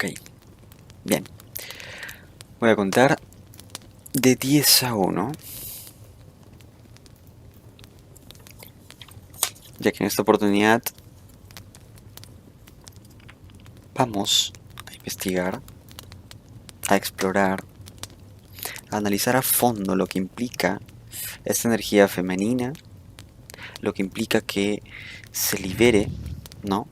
Ok, bien. Voy a contar de 10 a 1, ya que en esta oportunidad vamos a investigar, a explorar, a analizar a fondo lo que implica esta energía femenina, lo que implica que se libere, ¿no?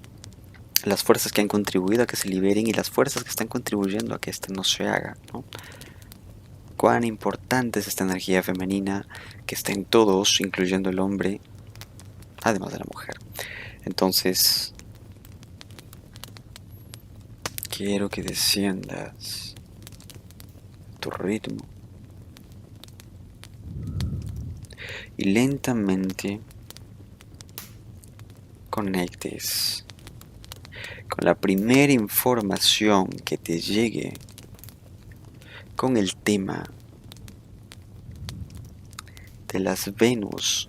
Las fuerzas que han contribuido a que se liberen y las fuerzas que están contribuyendo a que esto no se haga, ¿no? Cuán importante es esta energía femenina que está en todos, incluyendo el hombre, además de la mujer. Entonces, quiero que desciendas tu ritmo y lentamente conectes con la primera información que te llegue con el tema de las Venus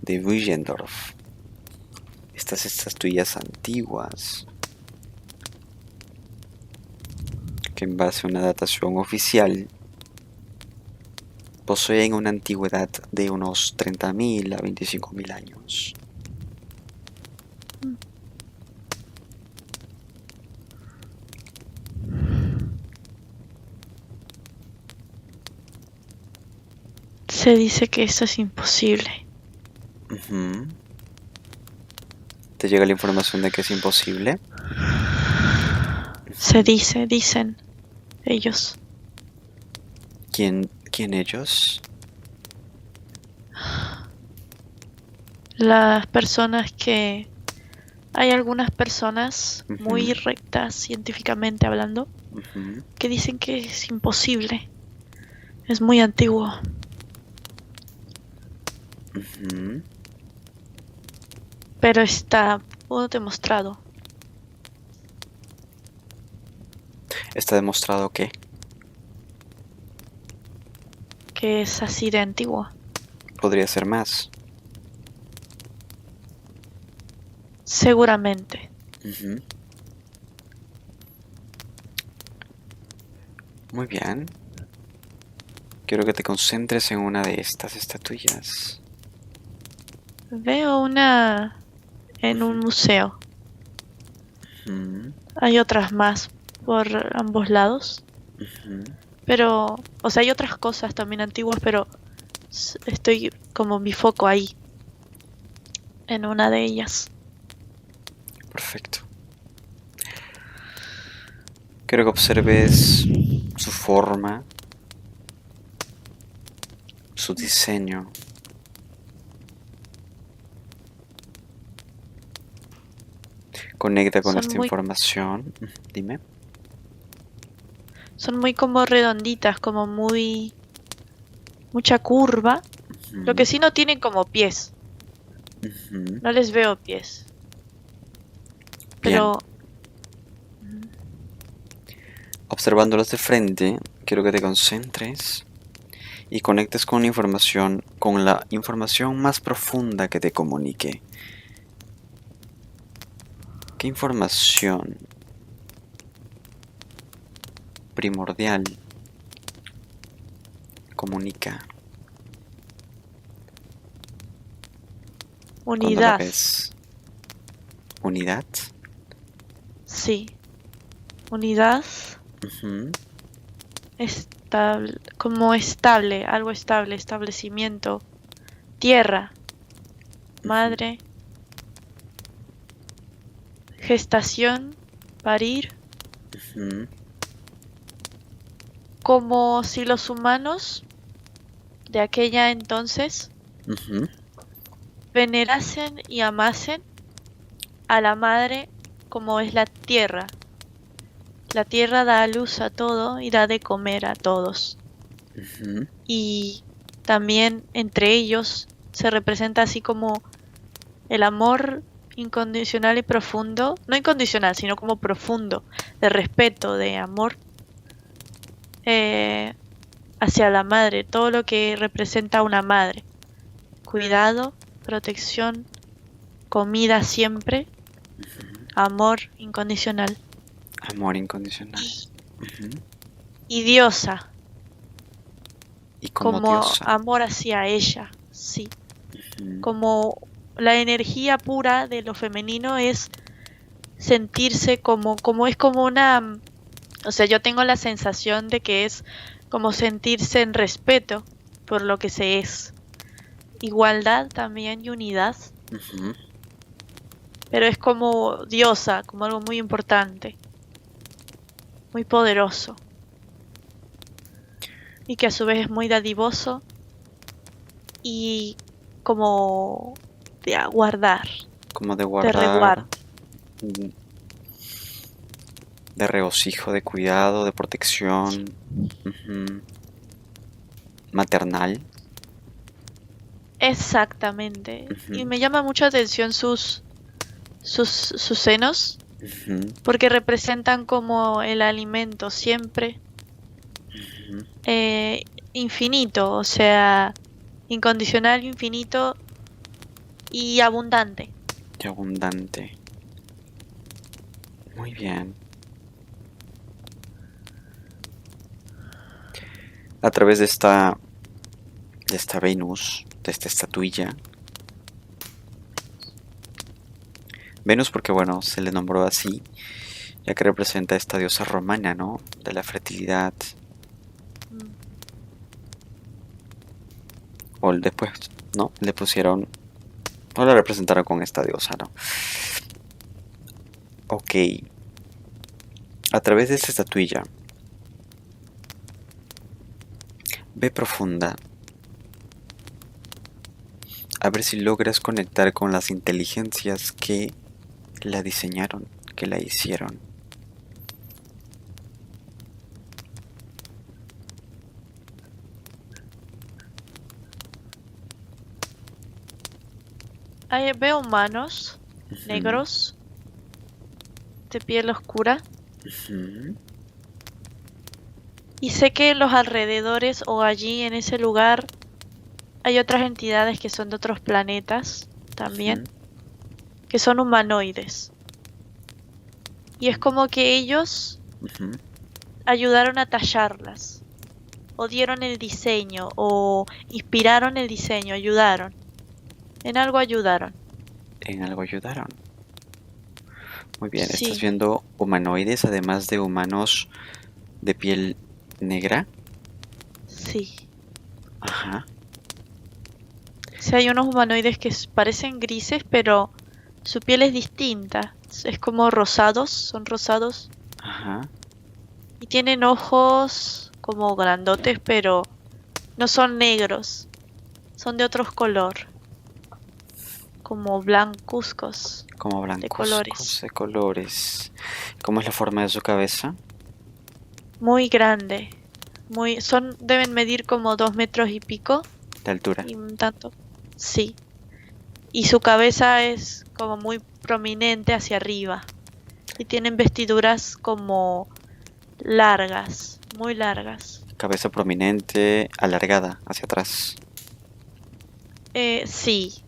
de Willendorf. Estas estatuillas antiguas que en base a una datación oficial poseen una antigüedad de unos 30.000 a 25.000 años. Se dice que esto es imposible. ¿Te llega la información de que es imposible? Dicen ellos. ¿Quién ellos? Las personas que... Hay algunas personas muy rectas científicamente hablando que dicen que es imposible. Es muy antiguo. Pero está demostrado. ¿Está demostrado que? Que es así de antiguo. Podría ser más. Seguramente. Muy bien. Quiero que te concentres en una de estas estatuillas. Veo una en un museo. Hay otras más por ambos lados. Pero, o sea, hay otras cosas también antiguas, pero estoy como mi foco ahí. En una de ellas. Perfecto. Quiero que observes su forma, su diseño. Conecta con esta información. Dime. Son muy como redonditas, como muy... mucha curva. Lo que sí no tienen como pies. No les veo pies. Pero... Observándolas de frente, quiero que te concentres y conectes con la información más profunda que te comunique. ¿Qué información primordial comunica? Unidad. Cuando la ves. ¿Unidad? Sí. Unidad. Estable, como estable, algo estable, establecimiento. Tierra. Madre. Gestación. Parir. Como si los humanos de aquella entonces venerasen y amasen a la madre como es la tierra. La tierra da a luz a todo y da de comer a todos. Y también entre ellos se representa así como el amor incondicional y profundo, no incondicional, sino como profundo, de respeto, de amor hacia la madre, todo lo que representa una madre. Cuidado, protección, comida siempre, amor incondicional. Amor incondicional. y, Ujú. y diosa, Y como como diosa. amor hacia ella, sí. Ujú. Como la energía pura de lo femenino es sentirse como es como una, o sea, yo tengo la sensación de que es como sentirse en respeto por lo que se es. Igualdad también y unidad, Ujú. pero es como diosa, como algo muy importante, muy poderoso y que a su vez es muy dadivoso y como de guardar, Como de de guardar, resguardo. mm, de regocijo, de cuidado, de Sí, protección. Ujú. Maternal. exactamente. Y Ujú. me llama mucho la atención sus senos, Ujú. porque representan como el alimento siempre Ujú. eh, infinito, o sea, incondicional, infinito y abundante. Y abundante. Muy bien. A través de esta Venus, de esta estatuilla. Venus porque bueno, se le nombró así, ya que representa esta diosa romana, ¿no? De la fertilidad. Mm. O después, ¿no? Le pusieron, o la representaron con esta diosa, ¿no? Ok, a través de esta estatuilla, ve profunda, a ver si logras conectar con las inteligencias que la diseñaron, que la hicieron. Veo humanos Ujú. negros de piel oscura Ujú. y sé que en los alrededores o allí en ese lugar hay otras entidades que son de otros planetas también, Ujú. que son humanoides. Y es como que ellos Ujú. ayudaron a tallarlas, o dieron el diseño, o inspiraron el diseño, ayudaron. En algo ayudaron. En algo ayudaron. Muy bien, estás Sí, viendo humanoides, además de humanos de piel negra. sí. Ajá, Sí, hay unos humanoides que parecen grises, pero su piel es distinta. Es como rosados, son rosados. ajá. Y tienen ojos como grandotes, pero no son negros. Son de otro color, como blancuzcos, Como de blancuzcos colores. de colores. ¿Cómo es la forma de su cabeza? Muy grande. Deben medir como 2 metros y pico. De altura. Y un tanto. Sí. Y su cabeza es como muy prominente hacia arriba. Y tienen vestiduras como largas, muy largas. Cabeza prominente, alargada hacia atrás. Sí,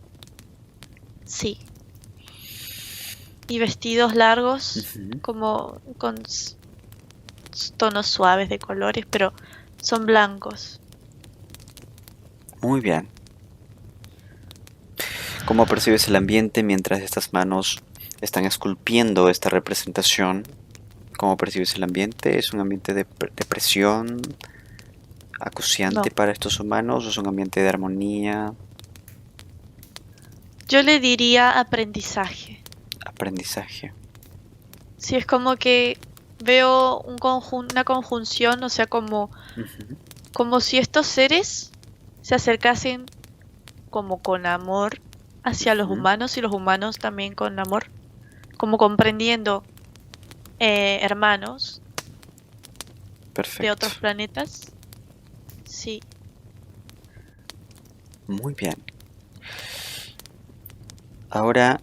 sí. Y vestidos largos, Ujú. como con tonos suaves de colores, pero son blancos. Muy bien. ¿Cómo percibes el ambiente mientras estas manos están esculpiendo esta representación? ¿Cómo percibes el ambiente? ¿Es un ambiente de presión acuciante No. para estos humanos? ¿O es un ambiente de armonía, Yo le diría aprendizaje. aprendizaje? Si es como que veo una conjunción, o sea, Ujú. como si estos seres se acercasen como con amor hacia los Ujú. humanos y los humanos también con amor, como comprendiendo hermanos de Perfecto. otros planetas. Sí, Muy bien. Ahora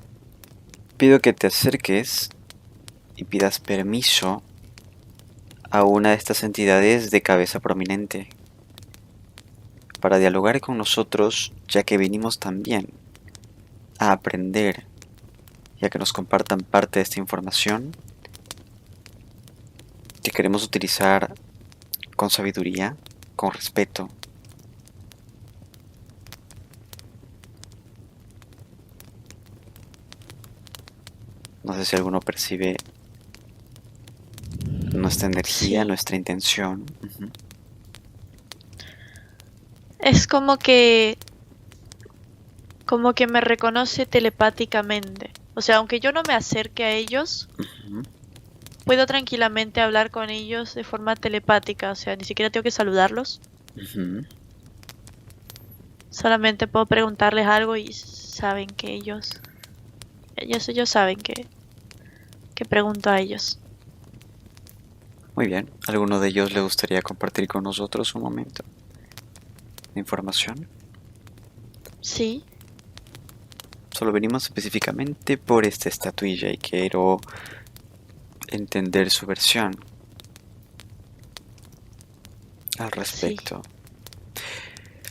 pido que te acerques y pidas permiso a una de estas entidades de cabeza prominente para dialogar con nosotros, ya que venimos también a aprender, ya que nos compartan parte de esta información que queremos utilizar con sabiduría, con respeto. No sé si alguno percibe nuestra energía, Sí. nuestra intención. Es como que me reconoce telepáticamente. O sea, aunque yo no me acerque a ellos, Ujú, puedo tranquilamente hablar con ellos de forma telepática. O sea, ni siquiera tengo que saludarlos. ujú. Solamente puedo preguntarles algo y saben que ellos saben que pregunto a ellos. Muy bien. ¿Alguno de ellos le gustaría compartir con nosotros un momento de información? Sí, Solo venimos específicamente por esta estatuilla y quiero entender su versión al sí. respecto.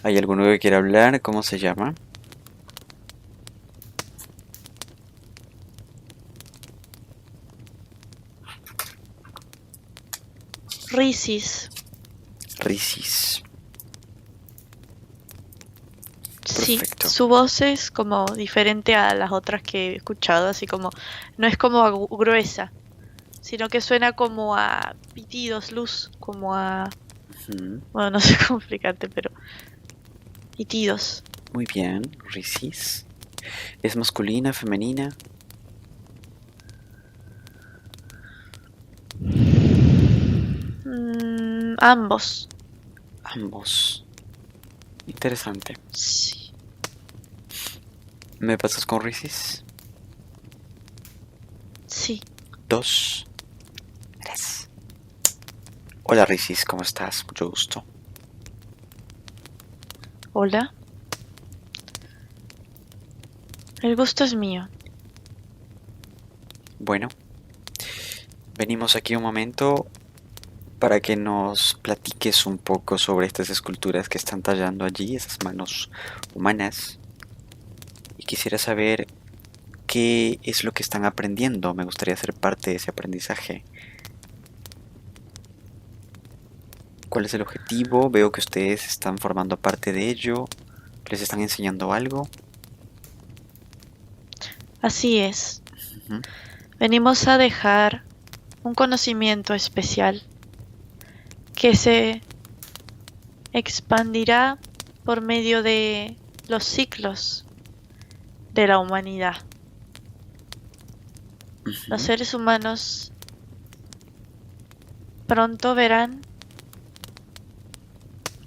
¿Hay alguno que quiera hablar? ¿Cómo se llama? Risis. Risis. Sí, Perfecto. su voz es como diferente a las otras que he escuchado, así como no es como gruesa, sino que suena como a pitidos, luz, como a... Ujú. Bueno, no sé cómo explicarte, pero pitidos. Muy bien. Risis. ¿Es masculina, femenina? Ambos. Ambos. Interesante. Sí, ¿Me pasas con Risis? sí. 2, 3. Hola Risis, ¿cómo estás? Mucho gusto. Hola. El gusto es mío. Bueno, venimos aquí un momento para que nos platiques un poco sobre estas esculturas que están tallando allí, esas manos humanas. Y quisiera saber qué es lo que están aprendiendo. Me gustaría ser parte de ese aprendizaje. ¿Cuál es el objetivo? Veo que ustedes están formando parte de ello. ¿Les están enseñando algo? Así es. Ujú, Venimos a dejar un conocimiento especial que se expandirá por medio de los ciclos de la humanidad. Los ujú, seres humanos pronto verán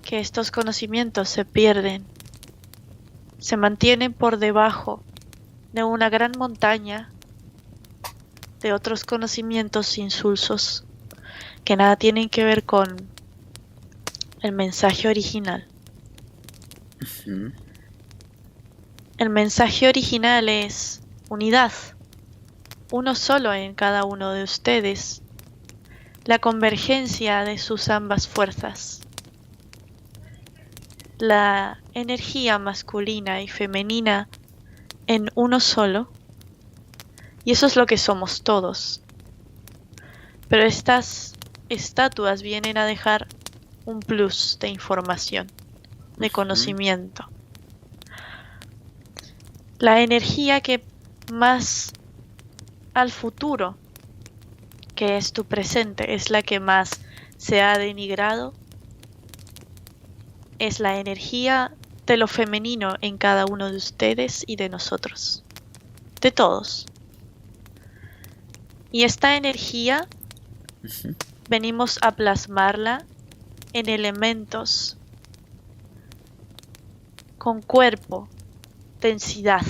que estos conocimientos se pierden, se mantienen por debajo de una gran montaña de otros conocimientos insulsos que nada tienen que ver con el mensaje original. ujú. El mensaje original es unidad, uno solo en cada uno de ustedes, la convergencia de sus ambas fuerzas, la energía masculina y femenina en uno solo, y eso es lo que somos todos. Pero estas estatuas vienen a dejar un plus de información, de Ujú, conocimiento. La energía que más al futuro, que es tu presente, es la que más se ha denigrado, es la energía de lo femenino en cada uno de ustedes y de nosotros, de todos. Y esta energía ujú. venimos a plasmarla en elementos con cuerpo, densidad,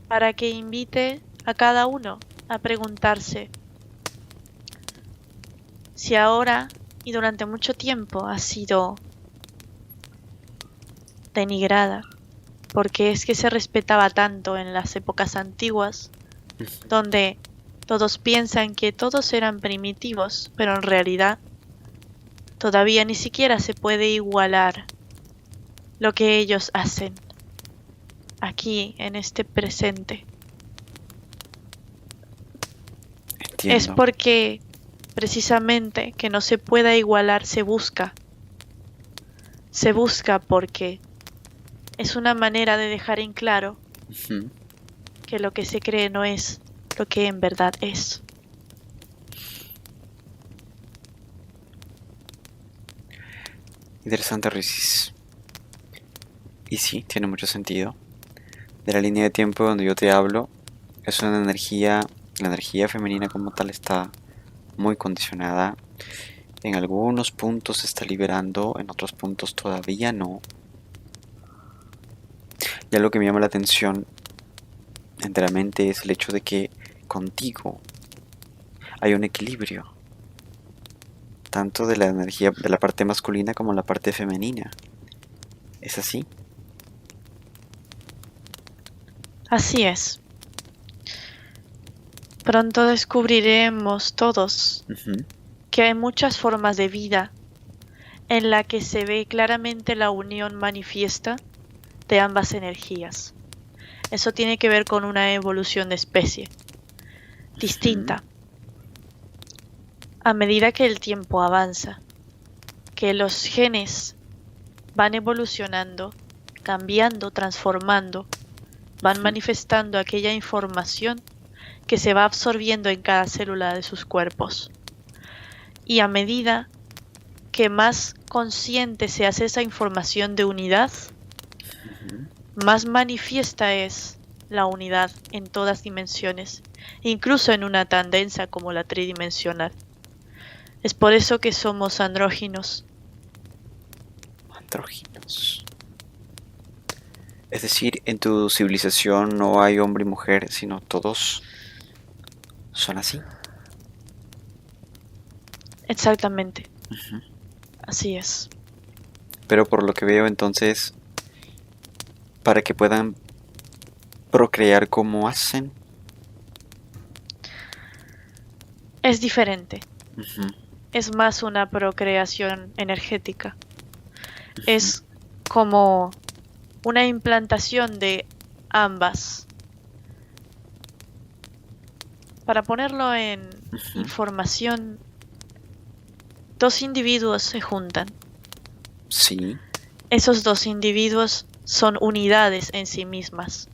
para que invite a cada uno a preguntarse si ahora y durante mucho tiempo ha sido denigrada, porque es que se respetaba tanto en las épocas antiguas, donde todos piensan que todos eran primitivos, pero en realidad todavía ni siquiera se puede igualar lo que ellos hacen aquí en este presente. Es Entiendo. porque precisamente que no se pueda igualar se busca. Se busca porque es una manera de dejar en claro Ujú. que lo que se cree no es lo que en verdad es. Interesante, Risis. Y sí, tiene mucho sentido. De la línea de tiempo donde yo te hablo, es una energía, la energía femenina como tal está muy condicionada. En algunos puntos se está liberando, en otros puntos todavía no. Ya lo que me llama la atención enteramente es el hecho de que contigo hay un equilibrio, tanto de la energía de la parte masculina como la parte femenina. ¿Es así? Así es. Pronto descubriremos todos Ujú. que hay muchas formas de vida en la que se ve claramente la unión manifiesta de ambas energías. Eso tiene que ver con una evolución de especie Ujú. distinta. A medida que el tiempo avanza, que los genes van evolucionando, cambiando, transformando, van Ujú. manifestando aquella información que se va absorbiendo en cada célula de sus cuerpos. Y a medida que más consciente se hace esa información de unidad, Ujú. más manifiesta es la unidad en todas dimensiones, incluso en una tan densa como la tridimensional. Es por eso que somos andróginos. Andróginos. Es decir, en tu civilización no hay hombre y mujer, sino todos son así. Exactamente, Ujú. así es. Pero por lo que veo entonces, para que puedan procrear como hacen. Es diferente, Ujú. es más una procreación energética. Ujú. Es como una implantación de ambas. Para ponerlo en Ujú. información, dos individuos se juntan. Sí. Esos dos individuos son unidades en sí mismas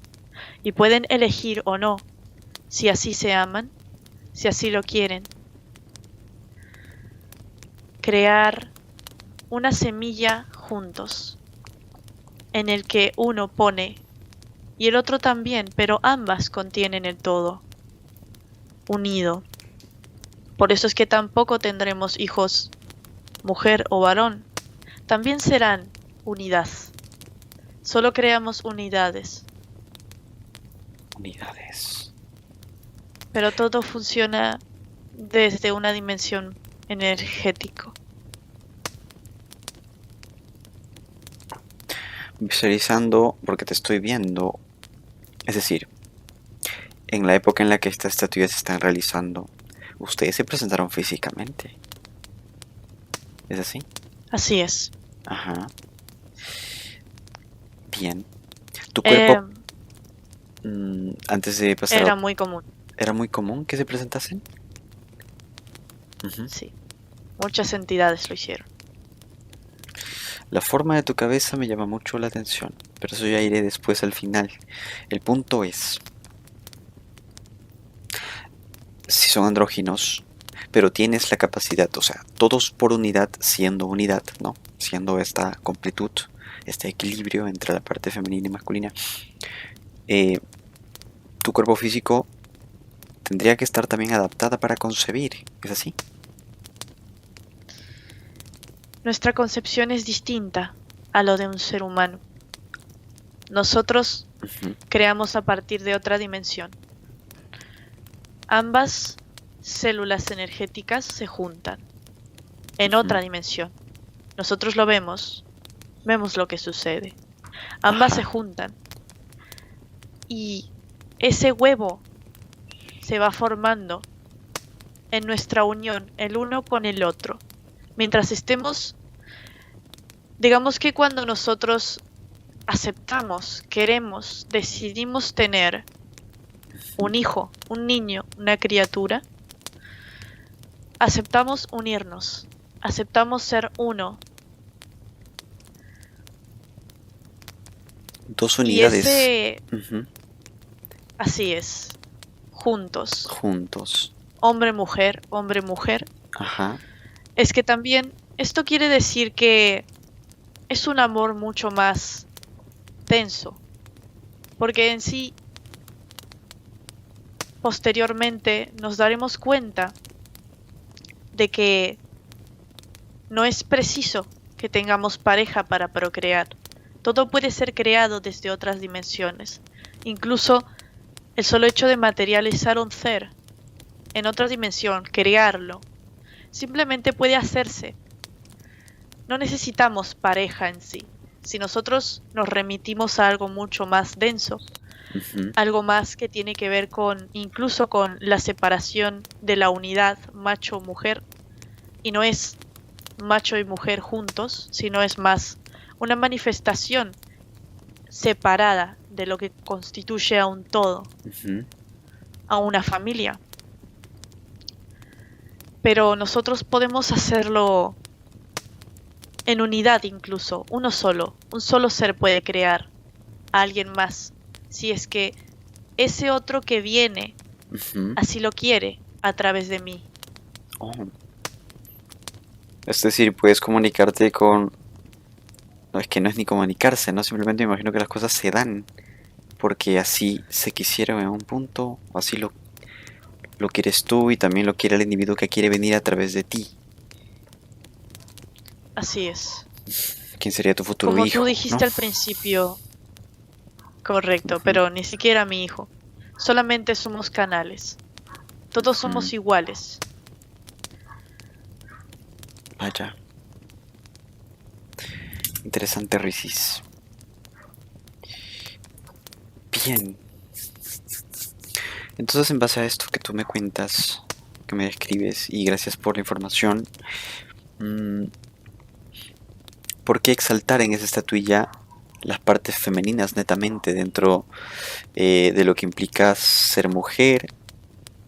y pueden elegir o no si así se aman, si así lo quieren. Crear una semilla juntos en el que uno pone y el otro también, pero ambas contienen el todo, unido. Por eso es que tampoco tendremos hijos, mujer o varón. También serán unidad. Solo creamos unidades, Unidades. pero todo funciona desde una dimensión energético. Visualizando, porque te estoy viendo. Es decir, en la época en la que estas estatuillas se están realizando, ustedes se presentaron físicamente. ¿Es así? Así es. Ajá. Bien. Tu Eh, cuerpo, antes de pasar a... Era muy común, ¿Era muy común que se presentasen? Ujú. sí. Muchas entidades lo hicieron. La forma de tu cabeza me llama mucho la atención, pero eso ya iré después al final. El punto es, si son andróginos, pero tienes la capacidad, o sea, todos por unidad siendo unidad, ¿no? Siendo esta completud, este equilibrio entre la parte femenina y masculina, eh, tu cuerpo físico tendría que estar también adaptada para concebir, ¿es así? Nuestra concepción es distinta a lo de un ser humano. Nosotros Ujú. creamos a partir de otra dimensión. Ambas células energéticas se juntan en Ujú. otra dimensión. Nosotros lo vemos, vemos lo que sucede. Ambas se Ajá. juntan y ese huevo se va formando en nuestra unión el uno con el otro. Mientras estemos, digamos que cuando nosotros aceptamos, queremos, decidimos tener un hijo, un niño, una criatura, aceptamos unirnos, aceptamos ser uno. Dos Y unidades. Ujú. así es, juntos, Juntos. hombre, mujer. Ajá. Es que también esto quiere decir que es un amor mucho más denso, porque en sí, posteriormente nos daremos cuenta de que no es preciso que tengamos pareja para procrear. Todo puede ser creado desde otras dimensiones. Incluso el solo hecho de materializar un ser en otra dimensión, crearlo, simplemente puede hacerse. No necesitamos pareja en sí. Si nosotros nos remitimos a algo mucho más denso, Ujú. algo más que tiene que ver con incluso con la separación de la unidad macho-mujer, y no es macho y mujer juntos, sino es más una manifestación separada de lo que constituye a un todo, Ujú. a una familia. Pero nosotros podemos hacerlo en unidad incluso, uno solo, un solo ser puede crear a alguien más, si es que ese otro que viene Ujú. así lo quiere a través de mí. Oh. Es decir, puedes comunicarte con... No, es que no es ni comunicarse, ¿no? Simplemente me imagino que las cosas se dan porque así se quisieron en un punto, o así lo quieres tú y también lo quiere el individuo que quiere venir a través de ti. Así es. ¿Quién sería tu futuro Como tú hijo, no? dijiste al principio, correcto, Ujú. pero ni siquiera mi hijo. Solamente somos canales. Todos Ujú. somos iguales. Vaya, interesante, Risis. Bien, entonces en base a esto que tú me cuentas, que me describes, y gracias por la información, mm, ¿por qué exaltar en esa estatuilla las partes femeninas netamente dentro de lo que implica ser mujer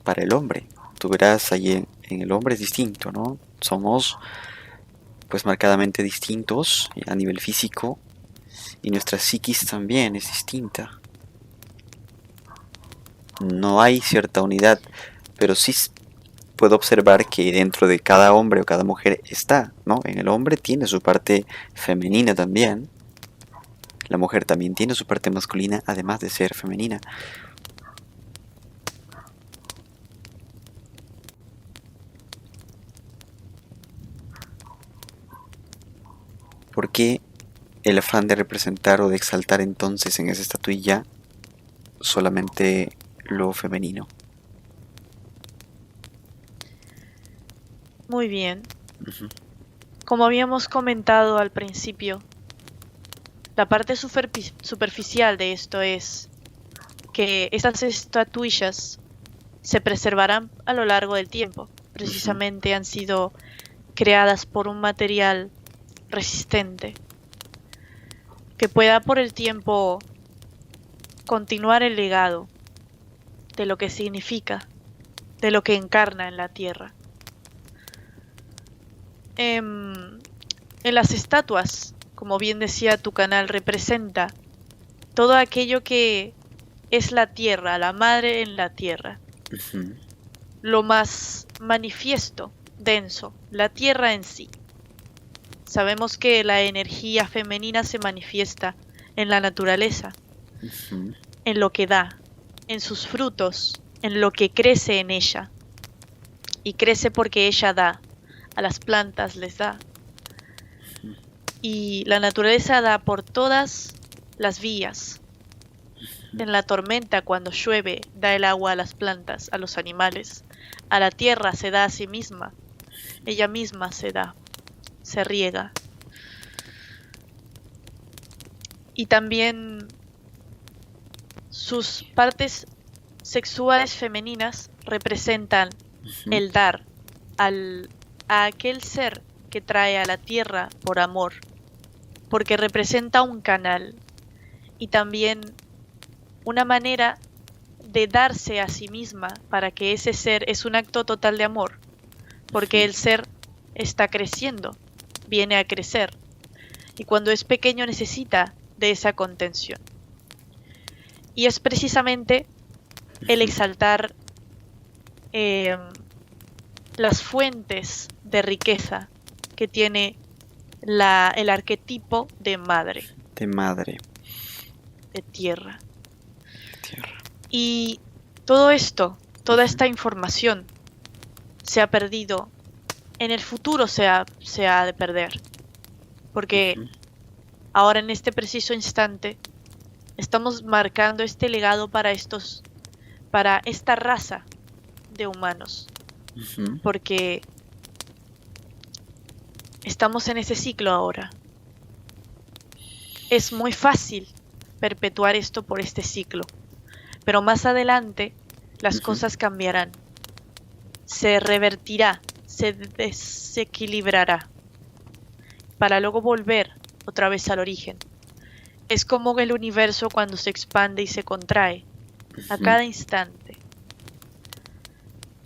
para el hombre? Tú verás, ahí en el hombre es distinto, ¿no? Somos pues marcadamente distintos a nivel físico y nuestra psiquis también es distinta. No hay cierta unidad, pero sí puedo observar que dentro de cada hombre o cada mujer está, ¿no? En el hombre tiene su parte femenina también. La mujer también tiene su parte masculina, además de ser femenina. ¿Por qué el afán de representar o de exaltar entonces en esa estatuilla solamente lo femenino? Muy bien. Ujú. Como habíamos comentado al principio, la parte superficial de esto es que estas estatuillas se preservarán a lo largo del tiempo. Ujú. Precisamente han sido creadas por un material resistente que pueda por el tiempo continuar el legado de lo que significa, de lo que encarna en la tierra. En las estatuas, como bien decía tu canal, representa todo aquello que es la tierra, la madre en la tierra, Ujú. lo más manifiesto, denso, la tierra en sí. Sabemos que la energía femenina se manifiesta en la naturaleza, Ujú. en lo que da, en sus frutos, en lo que crece en ella. Y crece porque ella da, a las plantas les da. Y la naturaleza da por todas las vías. En la tormenta, cuando llueve, da el agua a las plantas, a los animales. A la tierra se da a sí misma. Ella misma se da, se riega. Y también sus partes sexuales femeninas representan Ujú. el dar a aquel ser que trae a la tierra por amor, porque representa un canal y también una manera de darse a sí misma para que ese ser es un acto total de amor. porque el ser está creciendo, viene a crecer, y cuando es pequeño necesita de esa contención. Y es precisamente el exaltar las fuentes de riqueza que tiene el arquetipo de madre. De madre. De tierra. Tierra. Y todo esto, toda esta información se ha perdido. En el futuro se ha de perder. Porque ahora en este preciso instante estamos marcando este legado para esta raza de humanos. Porque estamos en ese ciclo ahora. Es muy fácil perpetuar esto por este ciclo, pero más adelante las cosas cambiarán, se revertirá, se desequilibrará, para luego volver otra vez al origen. Es como el universo cuando se expande y se contrae, a cada instante.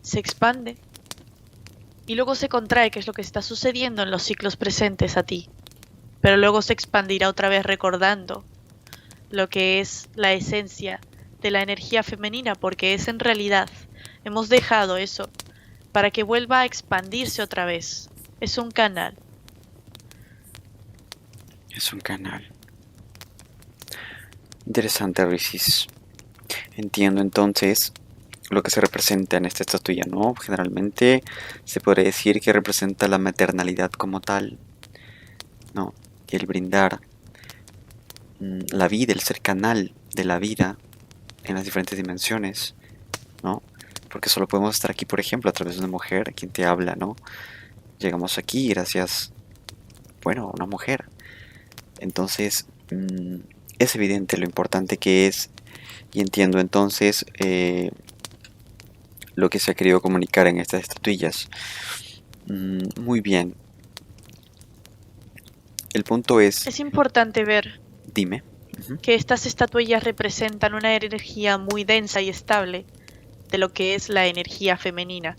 Se expande y luego se contrae, que es lo que está sucediendo en los ciclos presentes a ti. Pero luego se expandirá otra vez recordando lo que es la esencia de la energía femenina, porque es en realidad, hemos dejado eso para que vuelva a expandirse otra vez. Es un canal. Es un canal. Interesante, Risis. Entiendo entonces lo que se representa en esta estatuilla, ¿no? Generalmente se podría decir que representa la maternalidad como tal, ¿no? Y el brindar la vida, el ser canal de la vida en las diferentes dimensiones, ¿no? Porque solo podemos estar aquí, por ejemplo, a través de una mujer, quien te habla, ¿no? Llegamos aquí gracias, bueno, a una mujer. Entonces, es evidente lo importante que es, y entiendo entonces lo que se ha querido comunicar en estas estatuillas. Muy bien. El punto es... Es importante ver Dime. que estas estatuillas representan una energía muy densa y estable de lo que es la energía femenina,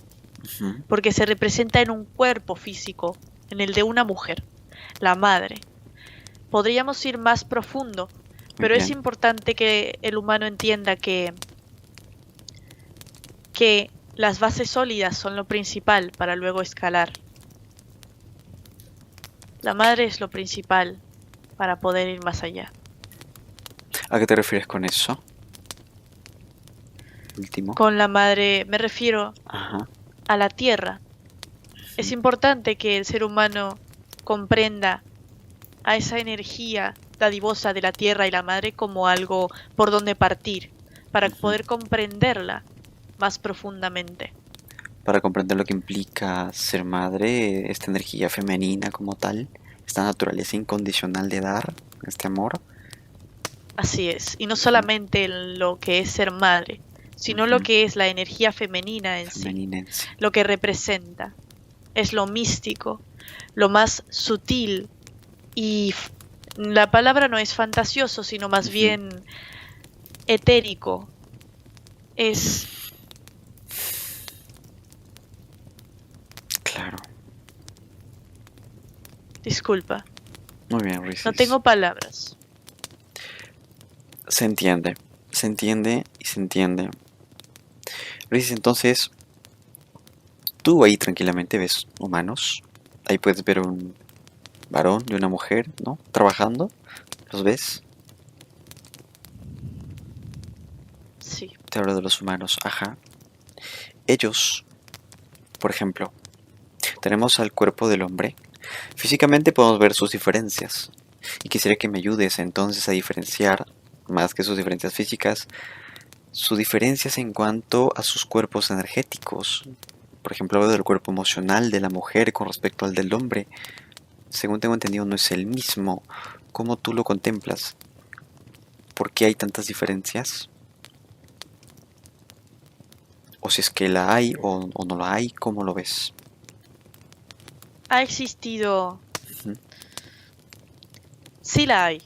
porque se representa en un cuerpo físico, en el de una mujer, la madre. Podríamos ir más profundo, pero es importante que el humano entienda que las bases sólidas son lo principal para luego escalar. La madre es lo principal para poder ir más allá. ¿A qué te refieres con eso? Último. Con la madre me refiero a la tierra. Es importante que el ser humano comprenda a esa energía dadivosa de la tierra y la madre como algo por donde partir, para poder comprenderla más profundamente. Para comprender lo que implica ser madre, esta energía femenina como tal, esta naturaleza incondicional de dar, este amor. Así es, y no solamente lo que es ser madre, sino lo que es la energía femenina en sí, lo que representa. Es lo místico, lo más sutil, y la palabra no es fantasioso, sino más bien etérico. Es... Claro. Disculpa. Muy bien, Risis. No tengo palabras. Se entiende y se entiende. Risis, entonces, tú ahí tranquilamente ves humanos. Ahí puedes ver un varón y una mujer, ¿no? Trabajando. ¿Los ves? Sí. Te hablo de los humanos, ajá. Ellos, por ejemplo, tenemos al cuerpo del hombre. Físicamente podemos ver sus diferencias. Y quisiera que me ayudes entonces a diferenciar, más que sus diferencias físicas, sus diferencias en cuanto a sus cuerpos energéticos. Por ejemplo, hablo del cuerpo emocional de la mujer con respecto al del hombre. Según tengo entendido, no es el mismo. ¿Cómo tú lo contemplas? ¿Por qué hay tantas diferencias? O si es que la hay o no la hay, ¿cómo lo ves? Ha existido... Sí la hay,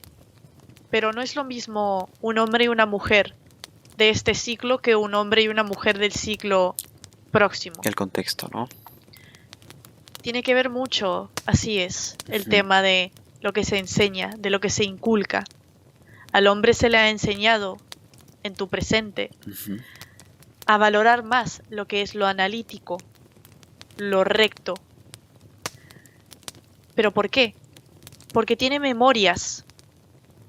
pero no es lo mismo un hombre y una mujer de este ciclo que un hombre y una mujer del ciclo próximo. El contexto, ¿no? tiene que ver mucho, así es, el Ujú, tema de lo que se enseña, de lo que se inculca. Al hombre se le ha enseñado en tu presente ujú, a valorar más lo que es lo analítico, lo recto. ¿Pero por qué? Porque tiene memorias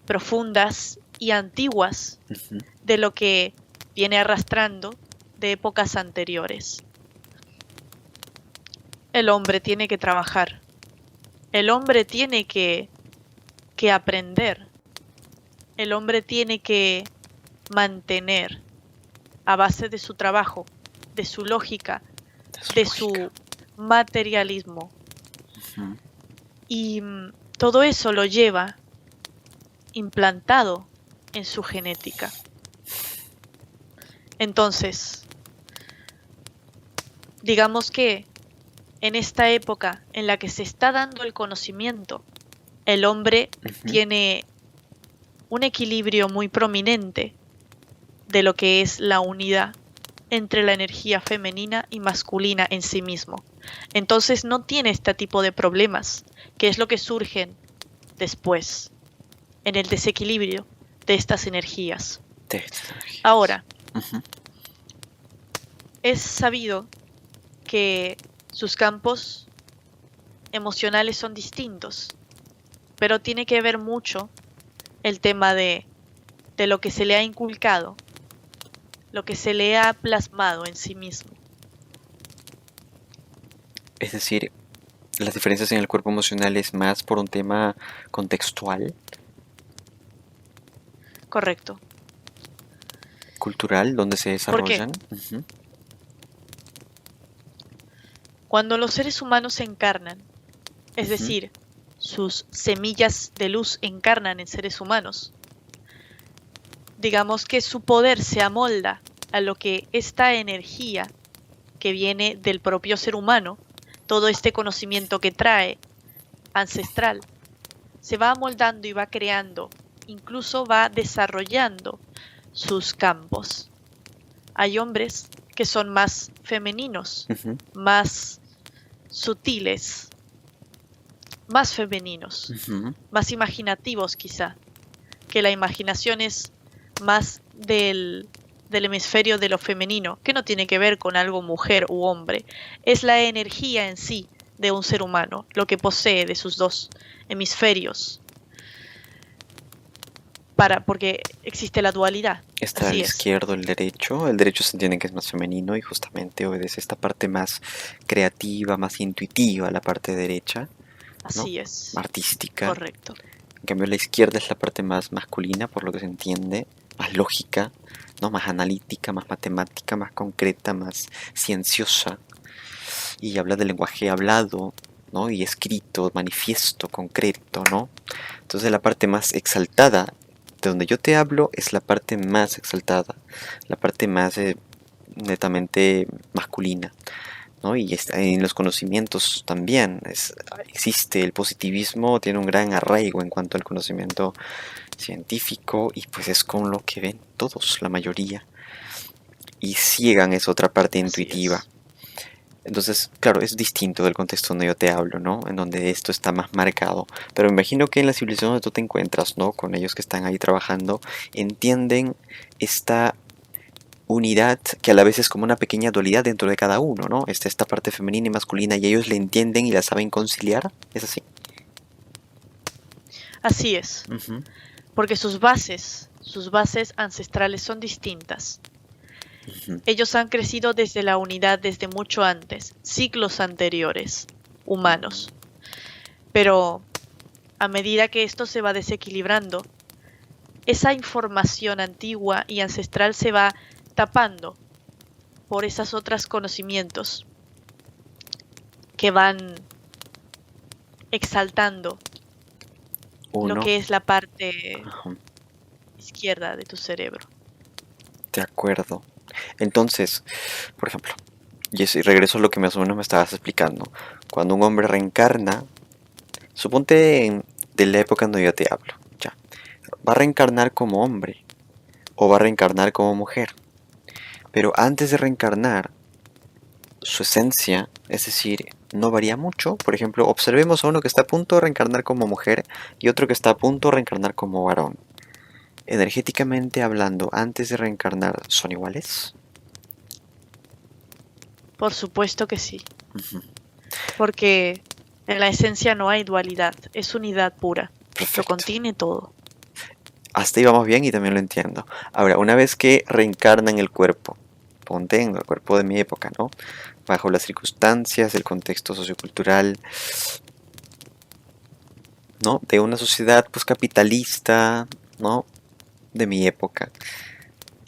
profundas y antiguas ujú. de lo que viene arrastrando de épocas anteriores. El hombre tiene que trabajar, el hombre tiene que aprender, el hombre tiene que mantener a base de su trabajo, de su lógica, De su de lógica. su materialismo. Ujú. Y todo eso lo lleva implantado en su genética. Entonces, digamos que en esta época en la que se está dando el conocimiento, el hombre Ujú. tiene un equilibrio muy prominente de lo que es la unidad entre la energía femenina y masculina en sí mismo. Entonces no tiene este tipo de problemas, que es lo que surgen después, en el desequilibrio de estas energías. De estas energías. Ahora, Ujú, es sabido que sus campos emocionales son distintos, pero tiene que ver mucho el tema de lo que se le ha inculcado, lo que se le ha plasmado en sí mismo. Es decir, las diferencias en el cuerpo emocional es más por un tema contextual, Correcto. cultural, donde se ¿Por qué? desarrollan. Ujú, Cuando los seres humanos se encarnan, es ujú, decir, sus semillas de luz encarnan en seres humanos, digamos que su poder se amolda a lo que esta energía que viene del propio ser humano, todo este conocimiento que trae ancestral, se va amoldando y va creando, incluso va desarrollando sus campos. Hay hombres que son más femeninos, ujú, más sutiles, más femeninos, ujú. más imaginativos quizá, que la imaginación es más del hemisferio de lo femenino, que no tiene que ver con algo mujer u hombre, es la energía en sí de un ser humano, lo que posee de sus dos hemisferios, porque existe la dualidad, Está el así es, izquierdo, el derecho. El derecho se entiende que es más femenino y justamente obedece esta parte más creativa, más intuitiva, la parte derecha, ¿no? así es, Artística. correcto, En cambio, la izquierda es la parte más masculina, por lo que se entiende, más lógica, ¿no? Más analítica, más matemática, más concreta, más cienciosa. Y habla del lenguaje hablado, ¿no? Y escrito, manifiesto, concreto, ¿no? Entonces la parte más exaltada de donde yo te hablo es la parte más exaltada, la parte más netamente masculina, ¿no? Y en los conocimientos también existe el positivismo, tiene un gran arraigo en cuanto al conocimiento científico y pues es con lo que ven todos, la mayoría. Y ciegan esa otra parte así intuitiva. es. Entonces, claro, es distinto del contexto donde yo te hablo, ¿no? En donde esto está más marcado. Pero me imagino que en la civilización donde tú te encuentras, ¿no? Con ellos que están ahí trabajando, entienden esta unidad que a la vez es como una pequeña dualidad dentro de cada uno, ¿no? Está esta parte femenina y masculina y ellos la entienden y la saben conciliar. ¿Es así? Así es, Ujú, porque sus bases ancestrales son distintas. ujú, Ellos han crecido desde la unidad desde mucho antes, siglos anteriores, humanos. Pero a medida que esto se va desequilibrando, esa información antigua y ancestral se va tapando por esas otras conocimientos que van exaltando lo uno. que es la parte Ajá, izquierda de tu cerebro. de acuerdo. Entonces, por ejemplo, y regreso a lo que más o menos me estabas explicando. Cuando un hombre reencarna, suponte de la época en donde yo te hablo, ya. Va a reencarnar como hombre o va a reencarnar como mujer. Pero antes de reencarnar, su esencia, es decir, no varía mucho. Por ejemplo, observemos a uno que está a punto de reencarnar como mujer y otro que está a punto de reencarnar como varón. Energéticamente hablando, antes de reencarnar, ¿son iguales? Por supuesto que sí, Ujú. porque en la esencia no hay dualidad, es unidad pura, lo Perfecto. contiene todo. Hasta ahí vamos bien y también lo entiendo. Ahora, una vez que reencarnan el cuerpo, ponte en el cuerpo de mi época, ¿no? Bajo las circunstancias, el contexto sociocultural, ¿no? De una sociedad pues capitalista, ¿no? De mi época,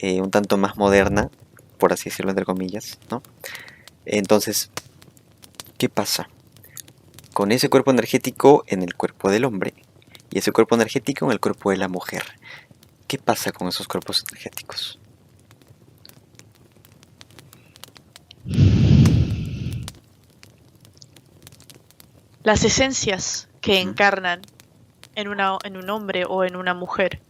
un tanto más moderna, por así decirlo entre comillas, ¿no? Entonces, ¿qué pasa? Con ese cuerpo energético en el cuerpo del hombre y ese cuerpo energético en el cuerpo de la mujer. ¿Qué pasa con esos cuerpos energéticos? Las esencias que Ujú, encarnan en un hombre o en una mujer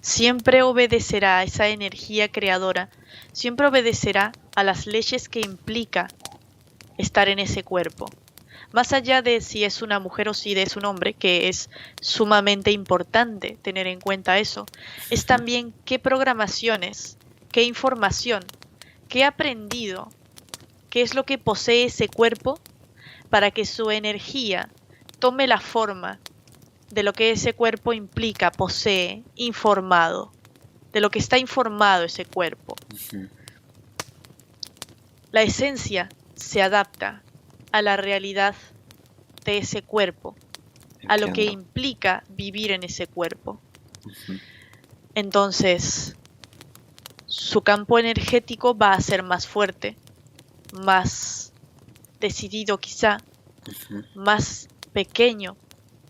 siempre obedecerá a esa energía creadora, siempre obedecerá a las leyes que implica estar en ese cuerpo. Más allá de si es una mujer o si es un hombre, que es sumamente importante tener en cuenta eso, es ujú, también qué programaciones, qué información, qué ha aprendido, qué es lo que posee ese cuerpo para que su energía tome la forma de lo que ese cuerpo implica, posee, informado, de lo que está informado ese cuerpo. ujú. La esencia se adapta a la realidad de ese cuerpo, a lo que Entiendo. implica vivir en ese cuerpo. Ujú, Entonces, su campo energético va a ser más fuerte, más decidido quizá, ujú. más pequeño,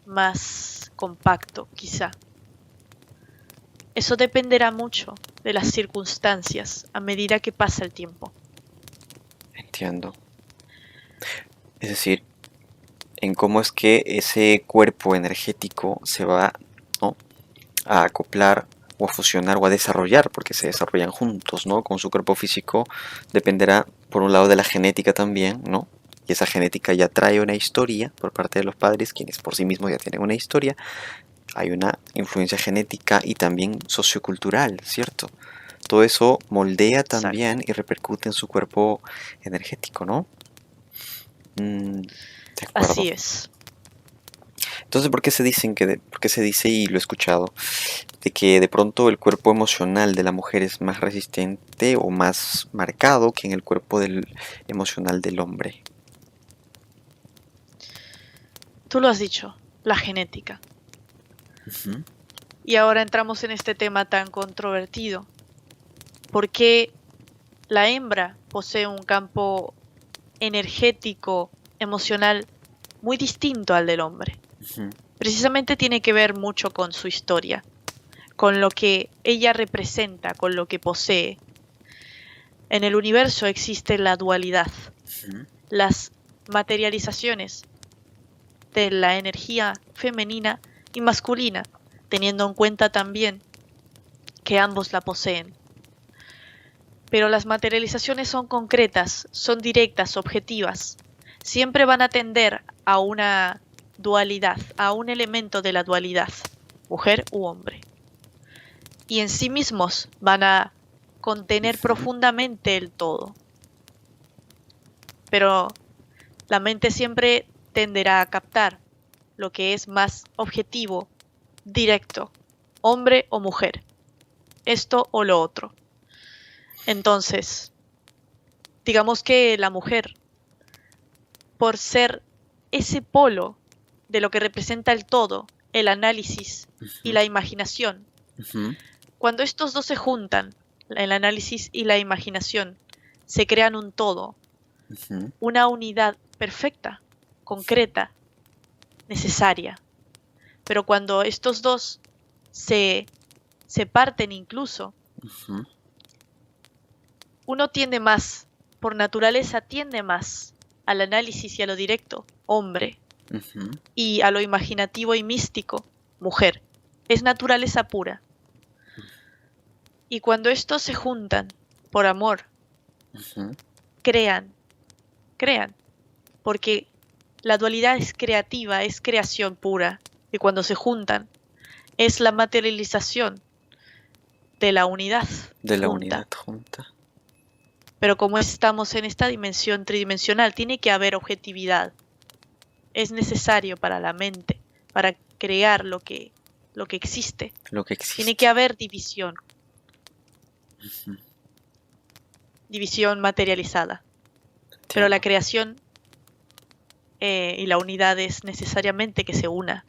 más compacto quizá. Eso dependerá mucho de las circunstancias a medida que pasa el tiempo. Entiendo. Es decir, en cómo es que ese cuerpo energético se va, ¿no? A acoplar o a fusionar o a desarrollar, porque se desarrollan juntos, ¿no? Con su cuerpo físico dependerá, por un lado, de la genética también, ¿no? Y esa genética ya trae una historia por parte de los padres, quienes por sí mismos ya tienen una historia. Hay una influencia genética y también sociocultural, ¿cierto? Todo eso moldea Exacto. también y repercute en su cuerpo energético, ¿no? De acuerdo. Así es. Entonces, ¿por qué se dicen por qué se dice, y lo he escuchado, de que de pronto el cuerpo emocional de la mujer es más resistente o más marcado que en el cuerpo emocional del hombre? Tú lo has dicho, la genética. Ujú, Y ahora entramos en este tema tan controvertido. ¿Por qué la hembra posee un campo energético, emocional, muy distinto al del hombre? ujú, Precisamente tiene que ver mucho con su historia, con lo que ella representa, con lo que posee. En el universo existe la dualidad, ujú, las materializaciones de la energía femenina y masculina, teniendo en cuenta también que ambos la poseen. Pero las materializaciones son concretas, son directas, objetivas. Siempre van a tender a una dualidad, a un elemento de la dualidad, mujer u hombre. Y en sí mismos van a contener ujú. profundamente el todo. Pero la mente siempre tenderá a captar lo que es más objetivo, directo, hombre o mujer, esto o lo otro. Entonces, digamos que la mujer, por ser ese polo de lo que representa el todo, el análisis y Ujú, la imaginación, ujú, cuando estos dos se juntan, el análisis y la imaginación, se crean un todo, ujú, una unidad perfecta, concreta, necesaria. Pero cuando estos dos se, se parten incluso, ujú, uno tiende más, por naturaleza tiende más al análisis y a lo directo, hombre, ujú, y a lo imaginativo y místico, mujer. Es naturaleza pura. Y cuando estos se juntan por amor, ujú. crean, crean, porque La dualidad es creativa, es creación pura. Y cuando se juntan, es la materialización de la unidad De la junta. unidad junta. Pero como estamos en esta dimensión tridimensional, tiene que haber objetividad. Es necesario para la mente, para crear lo que existe. Lo que Tiene que existe. haber división. Ujú. División materializada. Pero la Entiendo. creación y la unidad es necesariamente que se una,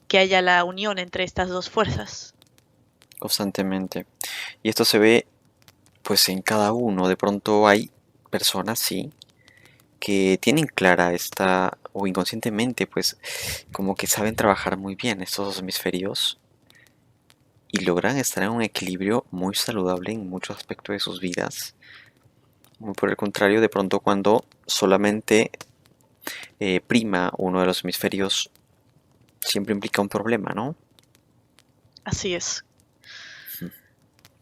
que haya la unión entre estas dos fuerzas. Constantemente. Y esto se ve pues en cada uno. De pronto hay personas, sí, que tienen clara esta, o inconscientemente, pues como que saben trabajar muy bien estos dos hemisferios y logran estar en un equilibrio muy saludable en muchos aspectos de sus vidas. Muy por el contrario, de pronto cuando solamente prima uno de los hemisferios, siempre implica un problema, ¿no? Así es.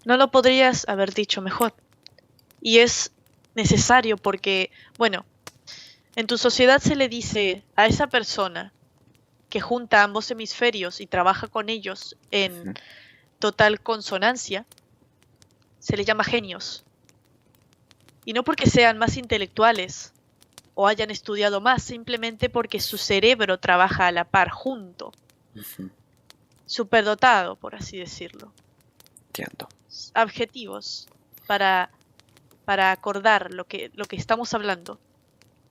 No lo podrías haber dicho mejor. Y es necesario porque, bueno, en tu sociedad se le dice a esa persona que junta ambos hemisferios y trabaja con ellos en Ujú. total consonancia, se les llama genios. Y no porque sean más intelectuales o hayan estudiado más, simplemente porque su cerebro trabaja a la par junto, Ujú. superdotado, por así decirlo. Entiendo. Objetivos para, para acordar lo que estamos hablando,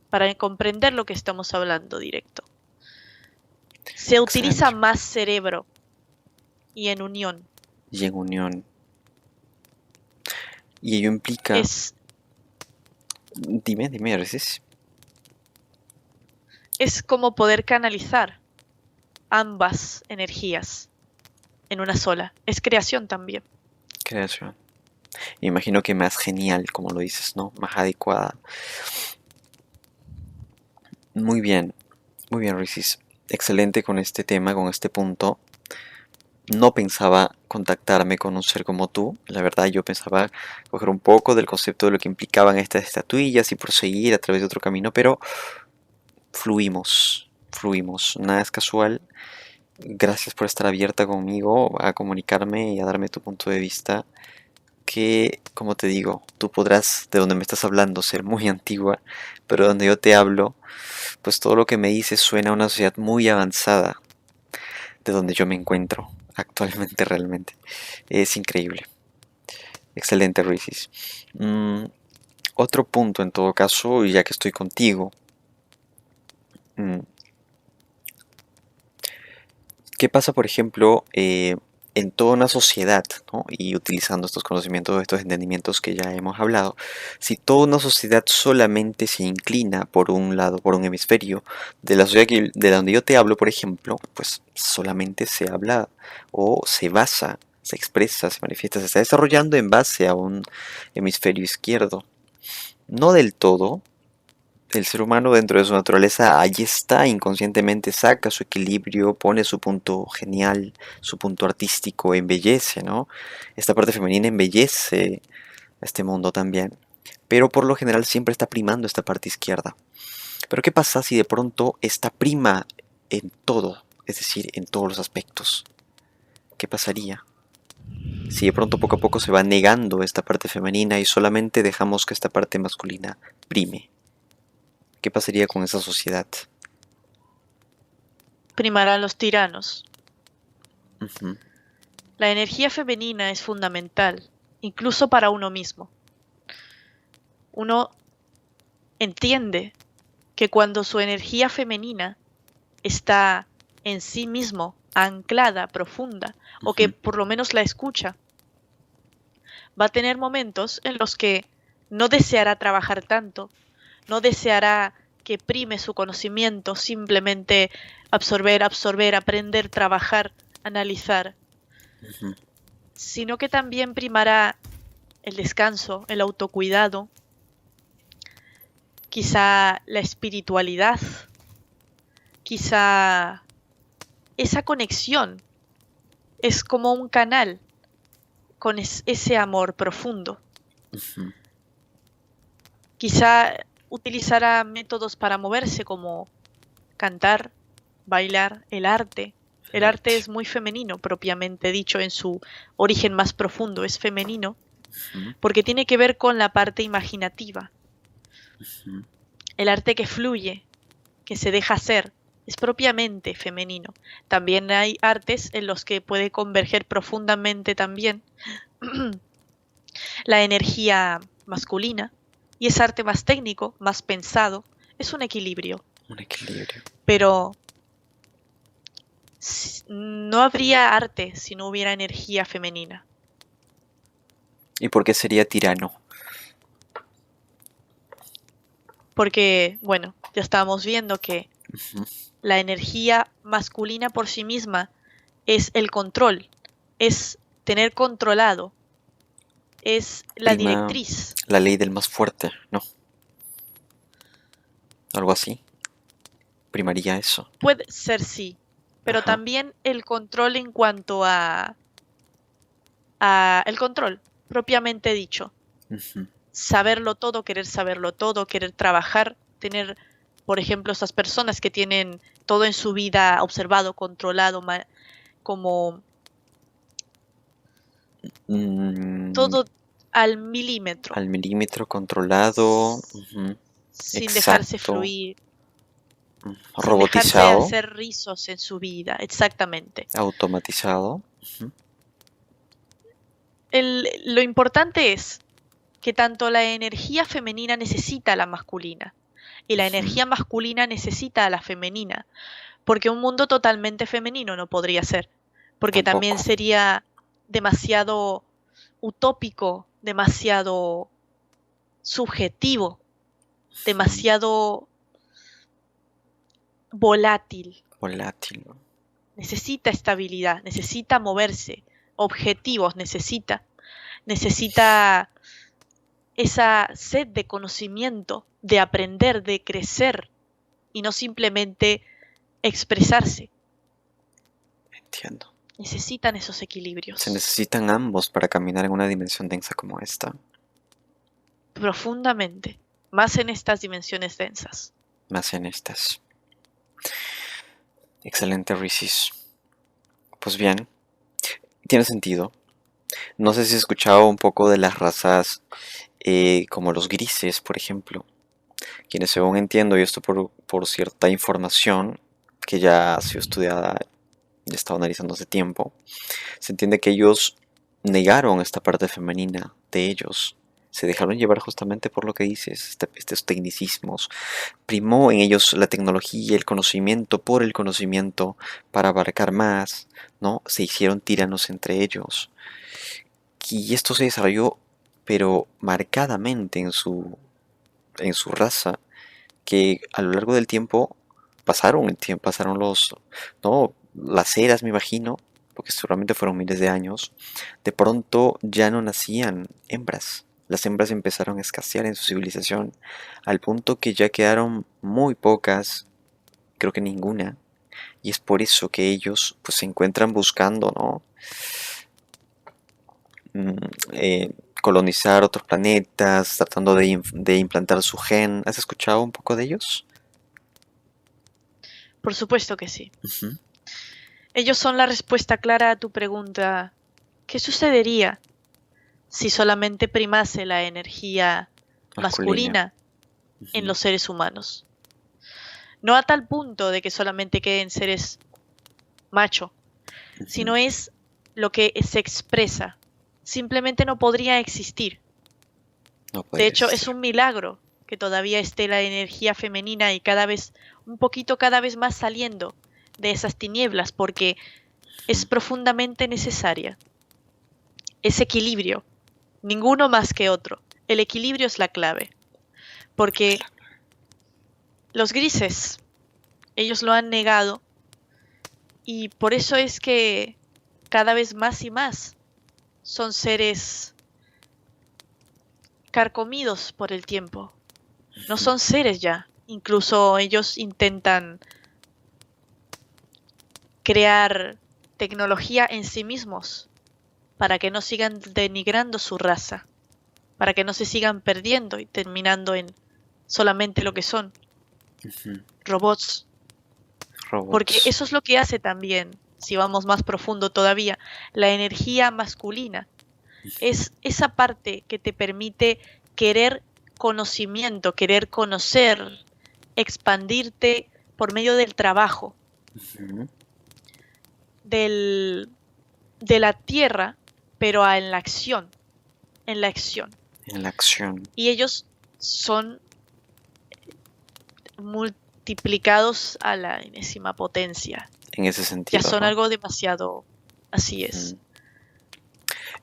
para comprender lo que estamos hablando directo. Se utiliza Excelente. más cerebro y en unión. Y en unión. Y ello implica, Es, dime, Alexis. es como poder canalizar ambas energías en una sola. Es creación también. Creación. Me imagino que más genial, como lo dices, ¿no? Más adecuada. Muy bien, Risis. Excelente con este tema, con este punto. No pensaba contactarme con un ser como tú. La verdad, yo pensaba coger un poco del concepto de lo que implicaban estas estatuillas y proseguir a través de otro camino, pero fluimos. Nada es casual. Gracias por estar abierta conmigo a comunicarme y a darme tu punto de vista. Que, como te digo, tú podrás, de donde me estás hablando, ser muy antigua, pero donde yo te hablo, pues todo lo que me dices suena a una sociedad muy avanzada de donde yo me encuentro actualmente realmente. Es increíble. Excelente, Risis. Otro punto en todo caso, y ya que estoy contigo, mm, ¿qué pasa, por ejemplo, en toda una sociedad, ¿no? Y utilizando estos conocimientos, estos entendimientos que ya hemos hablado, si toda una sociedad solamente se inclina por un lado, por un hemisferio, de la sociedad de donde yo te hablo, por ejemplo, pues solamente se habla o se basa, se expresa, se manifiesta, se está desarrollando en base a un hemisferio izquierdo. No del todo, el ser humano dentro de su naturaleza allí está, inconscientemente saca su equilibrio, pone su punto genial, su punto artístico, embellece, ¿no? Esta parte femenina embellece este mundo también, pero por lo general siempre está primando esta parte izquierda. Pero ¿qué pasa si de pronto esta prima en todo, es decir, en todos los aspectos? ¿Qué pasaría si de pronto poco a poco se va negando esta parte femenina y solamente dejamos que esta parte masculina prime? ¿Qué pasaría con esa sociedad? Primarán los tiranos. Ujú. La energía femenina es fundamental, incluso para uno mismo. Uno entiende que cuando su energía femenina está en sí mismo, anclada, profunda, o que Ujú. por lo menos la escucha, va a tener momentos en los que no deseará trabajar tanto, no deseará que prime su conocimiento, simplemente absorber, aprender, trabajar, analizar, Ujú. sino que también primará el descanso, el autocuidado, quizá la espiritualidad, quizá esa conexión es como un canal con ese amor profundo. Ujú. Quizá utilizará métodos para moverse como cantar, bailar, el arte. El arte arte. es muy femenino, propiamente dicho, en su origen más profundo, es femenino, Ujú, porque tiene que ver con la parte imaginativa. ujú. El arte que fluye, que se deja hacer, es propiamente femenino. También hay artes en los que puede converger profundamente también la energía masculina, y es arte más técnico, más pensado, es un equilibrio, Un equilibrio. pero no habría arte si no hubiera energía femenina, ¿Y por qué sería tirano? porque, bueno, ya estábamos viendo que Ujú. la energía masculina por sí misma es el control, es tener controlado, es la Prima directriz. la ley del más fuerte, ¿no? Algo así. Primaría eso. Puede ser sí, pero Ajá. también el control en cuanto a el control, propiamente dicho. Ujú. Saberlo todo, querer trabajar, tener, por ejemplo, esas personas que tienen todo en su vida observado, controlado, como Mm, todo al milímetro, al milímetro controlado. Ujú. sin dejarse Exacto. fluir, sin dejarse Robotizado. hacer rizos en su vida, exactamente. Automatizado. Ujú. Lo importante es que tanto la energía femenina necesita a la masculina y la Ujú. energía masculina necesita a la femenina, porque un mundo totalmente femenino no podría ser, porque también Tampoco. sería demasiado utópico, demasiado subjetivo, Ujú. demasiado volátil. Volátil, ¿no? Necesita estabilidad, necesita moverse, objetivos necesita esa sed de conocimiento, de aprender, de crecer y no simplemente expresarse. Entiendo. Necesitan esos Se equilibrios necesitan ambos para caminar en una dimensión densa como esta. profundamente, más en estas dimensiones densas. Más en estas. Excelente, Risis. Pues bien, tiene sentido. No sé si has escuchado un poco de las razas como los grises, por ejemplo, quienes según entiendo, y esto por cierta información que ya ha sido estudiada, ya he estado analizando hace tiempo, se entiende que ellos negaron esta parte femenina de ellos. Se dejaron llevar justamente por lo que dices, estos tecnicismos. Primó en ellos la tecnología y el conocimiento por el conocimiento para abarcar más, ¿no? Se hicieron tiranos entre ellos. Y esto se desarrolló, pero marcadamente en su raza, que a lo largo del tiempo pasaron el tiempo, pasaron no, las eras, me imagino, porque seguramente fueron miles de años, de pronto ya no nacían hembras. Las hembras empezaron a escasear en su civilización, al punto que ya quedaron muy pocas, creo que ninguna, y es por eso que ellos pues se encuentran buscando, ¿no? Mm, colonizar otros planetas, tratando de implantar su gen. ¿Has escuchado un poco de ellos? Por supuesto que sí. Ujú. Ellos son la respuesta clara a tu pregunta, ¿qué sucedería si solamente primase la energía Masculina. masculina en Ujú, los seres humanos? No a tal punto de que solamente queden seres macho, ujú. sino es lo que se expresa. Simplemente no podría existir. No De podría hecho, es existir. un milagro que todavía esté la energía femenina y cada vez, un poquito cada vez más saliendo de esas tinieblas, porque es Ujú. profundamente necesaria. Ese equilibrio, ninguno más que otro. El equilibrio es la clave, porque los grises, ellos lo han negado y por eso es que cada vez más y más son seres carcomidos por el tiempo. No son seres ya. Incluso ellos intentan crear tecnología en sí mismos para que no sigan denigrando su raza, para que no se sigan perdiendo y terminando en solamente lo que son, Ujú. robots. Porque Robots. eso es lo que hace también, si vamos más profundo todavía, la energía masculina. Es esa parte que te permite querer conocimiento, querer conocer, expandirte por medio del trabajo, Ujú. del, de la tierra, pero en la acción, en la acción. En la acción. Y ellos son multiplicados a la enésima potencia. En ese Ya sentido, son ¿no? algo demasiado, así es. Ujú.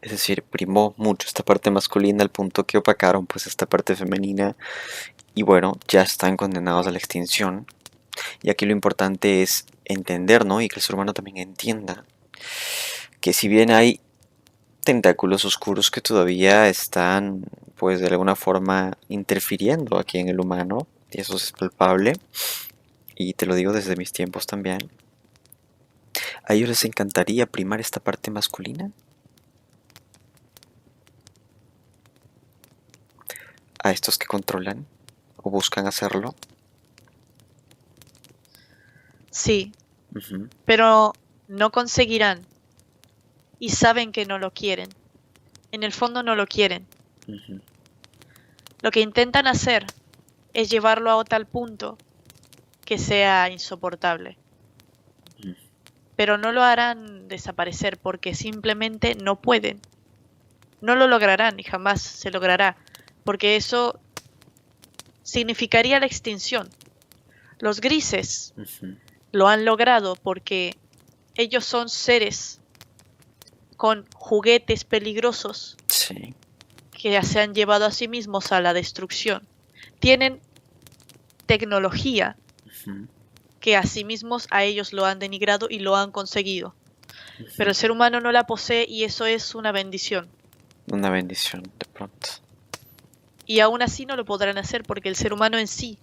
Es decir, primó mucho esta parte masculina al punto que opacaron pues esta parte femenina y bueno, ya están condenados a la extinción. Y aquí lo importante es entender, ¿no? Y que el ser humano también entienda que si bien hay tentáculos oscuros que todavía están pues de alguna forma interfiriendo aquí en el humano, y eso es palpable, y te lo digo desde mis tiempos también, ¿a ellos les encantaría primar esta parte masculina? ¿A estos que controlan o buscan hacerlo? Sí, Ujú, pero no conseguirán y saben que no lo quieren. En el fondo no lo quieren. ujú, Lo que intentan hacer es llevarlo a tal punto que sea insoportable. ujú. Pero no lo harán desaparecer porque simplemente no pueden. No lo lograrán y jamás se logrará, porque eso significaría la extinción. Los grises Ujú. lo han logrado porque ellos son seres con juguetes peligrosos Sí. que se han llevado a sí mismos a la destrucción. Tienen tecnología Ujú, que a sí mismos a ellos lo han denigrado y lo han conseguido. Pero ujú. el ser humano no la posee y eso es una bendición. Una bendición de pronto. Y aún así no lo podrán hacer porque el ser humano en sí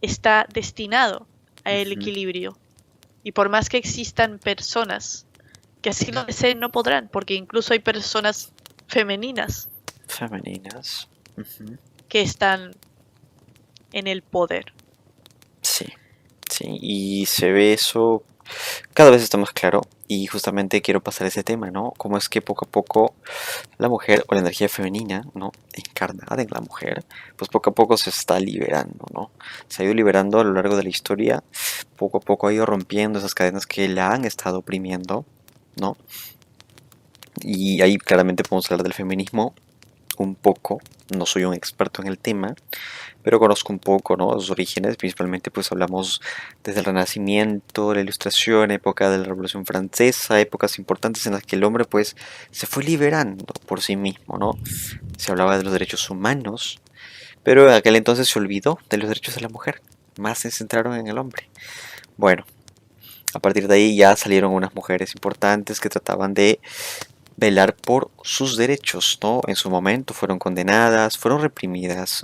está destinado al Ujú. equilibrio. Y por más que existan personas que así lo deseen, no podrán, porque incluso hay personas femeninas Femeninas. Ujú. que están en el poder. Sí, sí, y se ve eso cada vez está más claro y justamente quiero pasar ese tema, ¿no? Cómo es que poco a poco la mujer o la energía femenina, ¿no? Encarnada en la mujer, pues poco a poco se está liberando, ¿no? Se ha ido liberando a lo largo de la historia, poco a poco ha ido rompiendo esas cadenas que la han estado oprimiendo, ¿no? Y ahí claramente podemos hablar del feminismo un poco, no soy un experto en el tema, pero conozco un poco, ¿no? Sus orígenes, principalmente pues hablamos desde el Renacimiento, la Ilustración, época de la Revolución Francesa, épocas importantes en las que el hombre pues se fue liberando por sí mismo, ¿no? Se hablaba de los derechos humanos, pero en aquel entonces se olvidó de los derechos de la mujer, más se centraron en el hombre. Bueno, a partir de ahí ya salieron unas mujeres importantes que trataban de velar por sus derechos, ¿no? En su momento fueron condenadas, fueron reprimidas,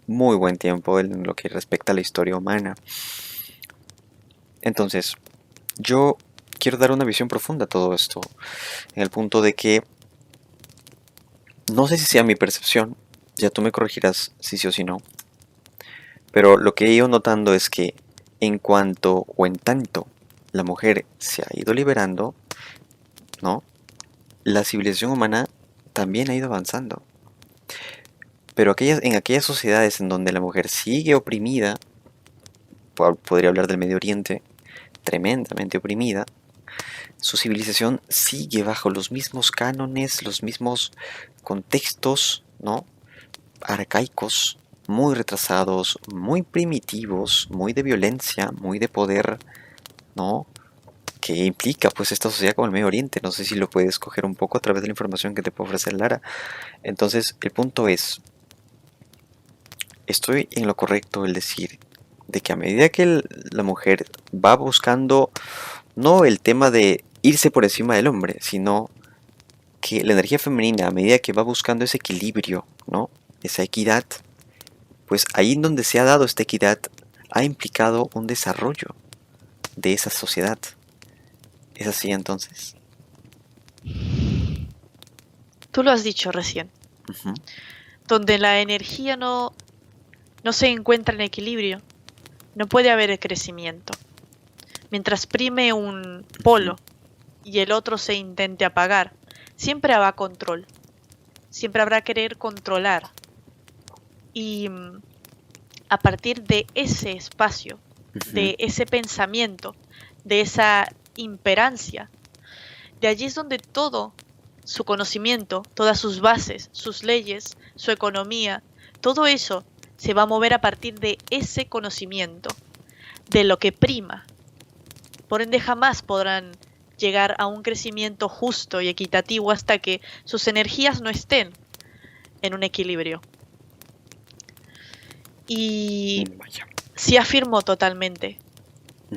muy buen tiempo en lo que respecta a la historia humana. Entonces, yo quiero dar una visión profunda a todo esto, en el punto de que no sé si sea mi percepción, ya tú me corregirás si sí o si no, pero lo que he ido notando es que en cuanto o en tanto la mujer se ha ido liberando, ¿no? La civilización humana también ha ido avanzando. Pero en aquellas sociedades en donde la mujer sigue oprimida, podría hablar del Medio Oriente, tremendamente oprimida, su civilización sigue bajo los mismos cánones, los mismos contextos, ¿no? Arcaicos, muy retrasados, muy primitivos, muy de violencia, muy de poder, ¿no? Que implica pues esta sociedad como el Medio Oriente. No sé si lo puedes coger un poco a través de la información que te puede ofrecer Lara. Entonces, el punto es, estoy en lo correcto el decir de que a medida que la mujer va buscando no el tema de irse por encima del hombre, sino que la energía femenina, a medida que va buscando ese equilibrio, ¿no? Esa equidad, pues ahí en donde se ha dado esta equidad, ha implicado un desarrollo de esa sociedad. ¿Es así entonces? Tú lo has dicho recién, Ujú, donde la energía no se encuentra en equilibrio, no puede haber crecimiento. mientras prime un polo y el otro se intente apagar, siempre habrá control, siempre habrá querer controlar. Y a partir de ese espacio, de ese pensamiento, de esa imperancia, de allí es donde todo su conocimiento, todas sus bases, sus leyes, su economía, todo eso se va a mover a partir de ese conocimiento, de lo que prima. Por ende, jamás podrán llegar a un crecimiento justo y equitativo hasta que sus energías no estén en un equilibrio. Y sí afirmo totalmente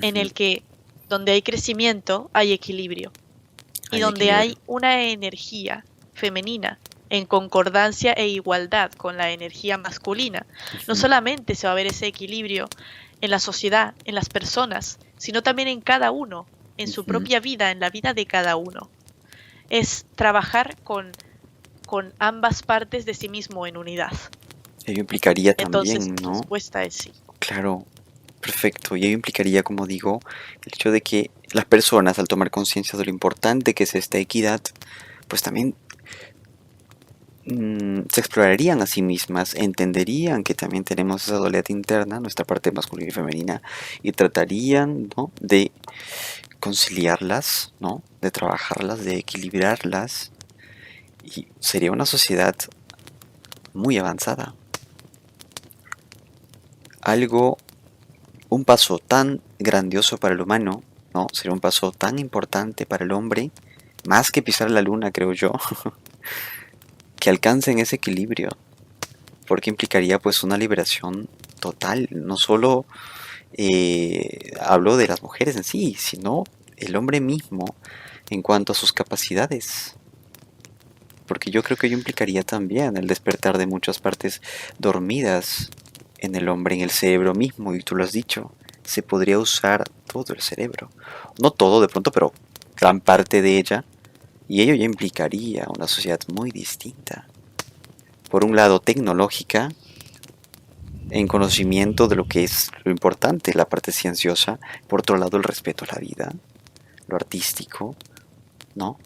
en el que donde hay crecimiento hay equilibrio. Y donde hay una energía femenina en concordancia e igualdad con la energía masculina, no solamente se va a ver ese equilibrio en la sociedad, en las personas, sino también en cada uno, en su propia vida, en la vida de cada uno. Es trabajar con ambas partes de sí mismo en unidad. Ello implicaría Entonces, también, ¿no? La respuesta es sí. Claro, perfecto. Y ello implicaría, como digo, el hecho de que las personas, al tomar conciencia de lo importante que es esta equidad, pues también se explorarían a sí mismas, entenderían que también tenemos esa dualidad interna, nuestra parte masculina y femenina, y tratarían, ¿no?, de conciliarlas, ¿no?, de trabajarlas, de equilibrarlas, y sería una sociedad muy avanzada. Un paso tan grandioso para el humano, ¿no? Sería un paso tan importante para el hombre, más que pisar la luna, creo yo, que alcancen ese equilibrio, porque implicaría pues una liberación total. No solo hablo de las mujeres en sí, sino el hombre mismo en cuanto a sus capacidades. Porque yo creo que ello implicaría también el despertar de muchas partes dormidas en el hombre, en el cerebro mismo, y tú lo has dicho, se podría usar todo el cerebro. No todo de pronto, pero gran parte de ella, y ello ya implicaría una sociedad muy distinta. Por un lado tecnológica, en conocimiento de lo que es lo importante, la parte cienciosa, por otro lado el respeto a la vida, lo artístico, ¿no?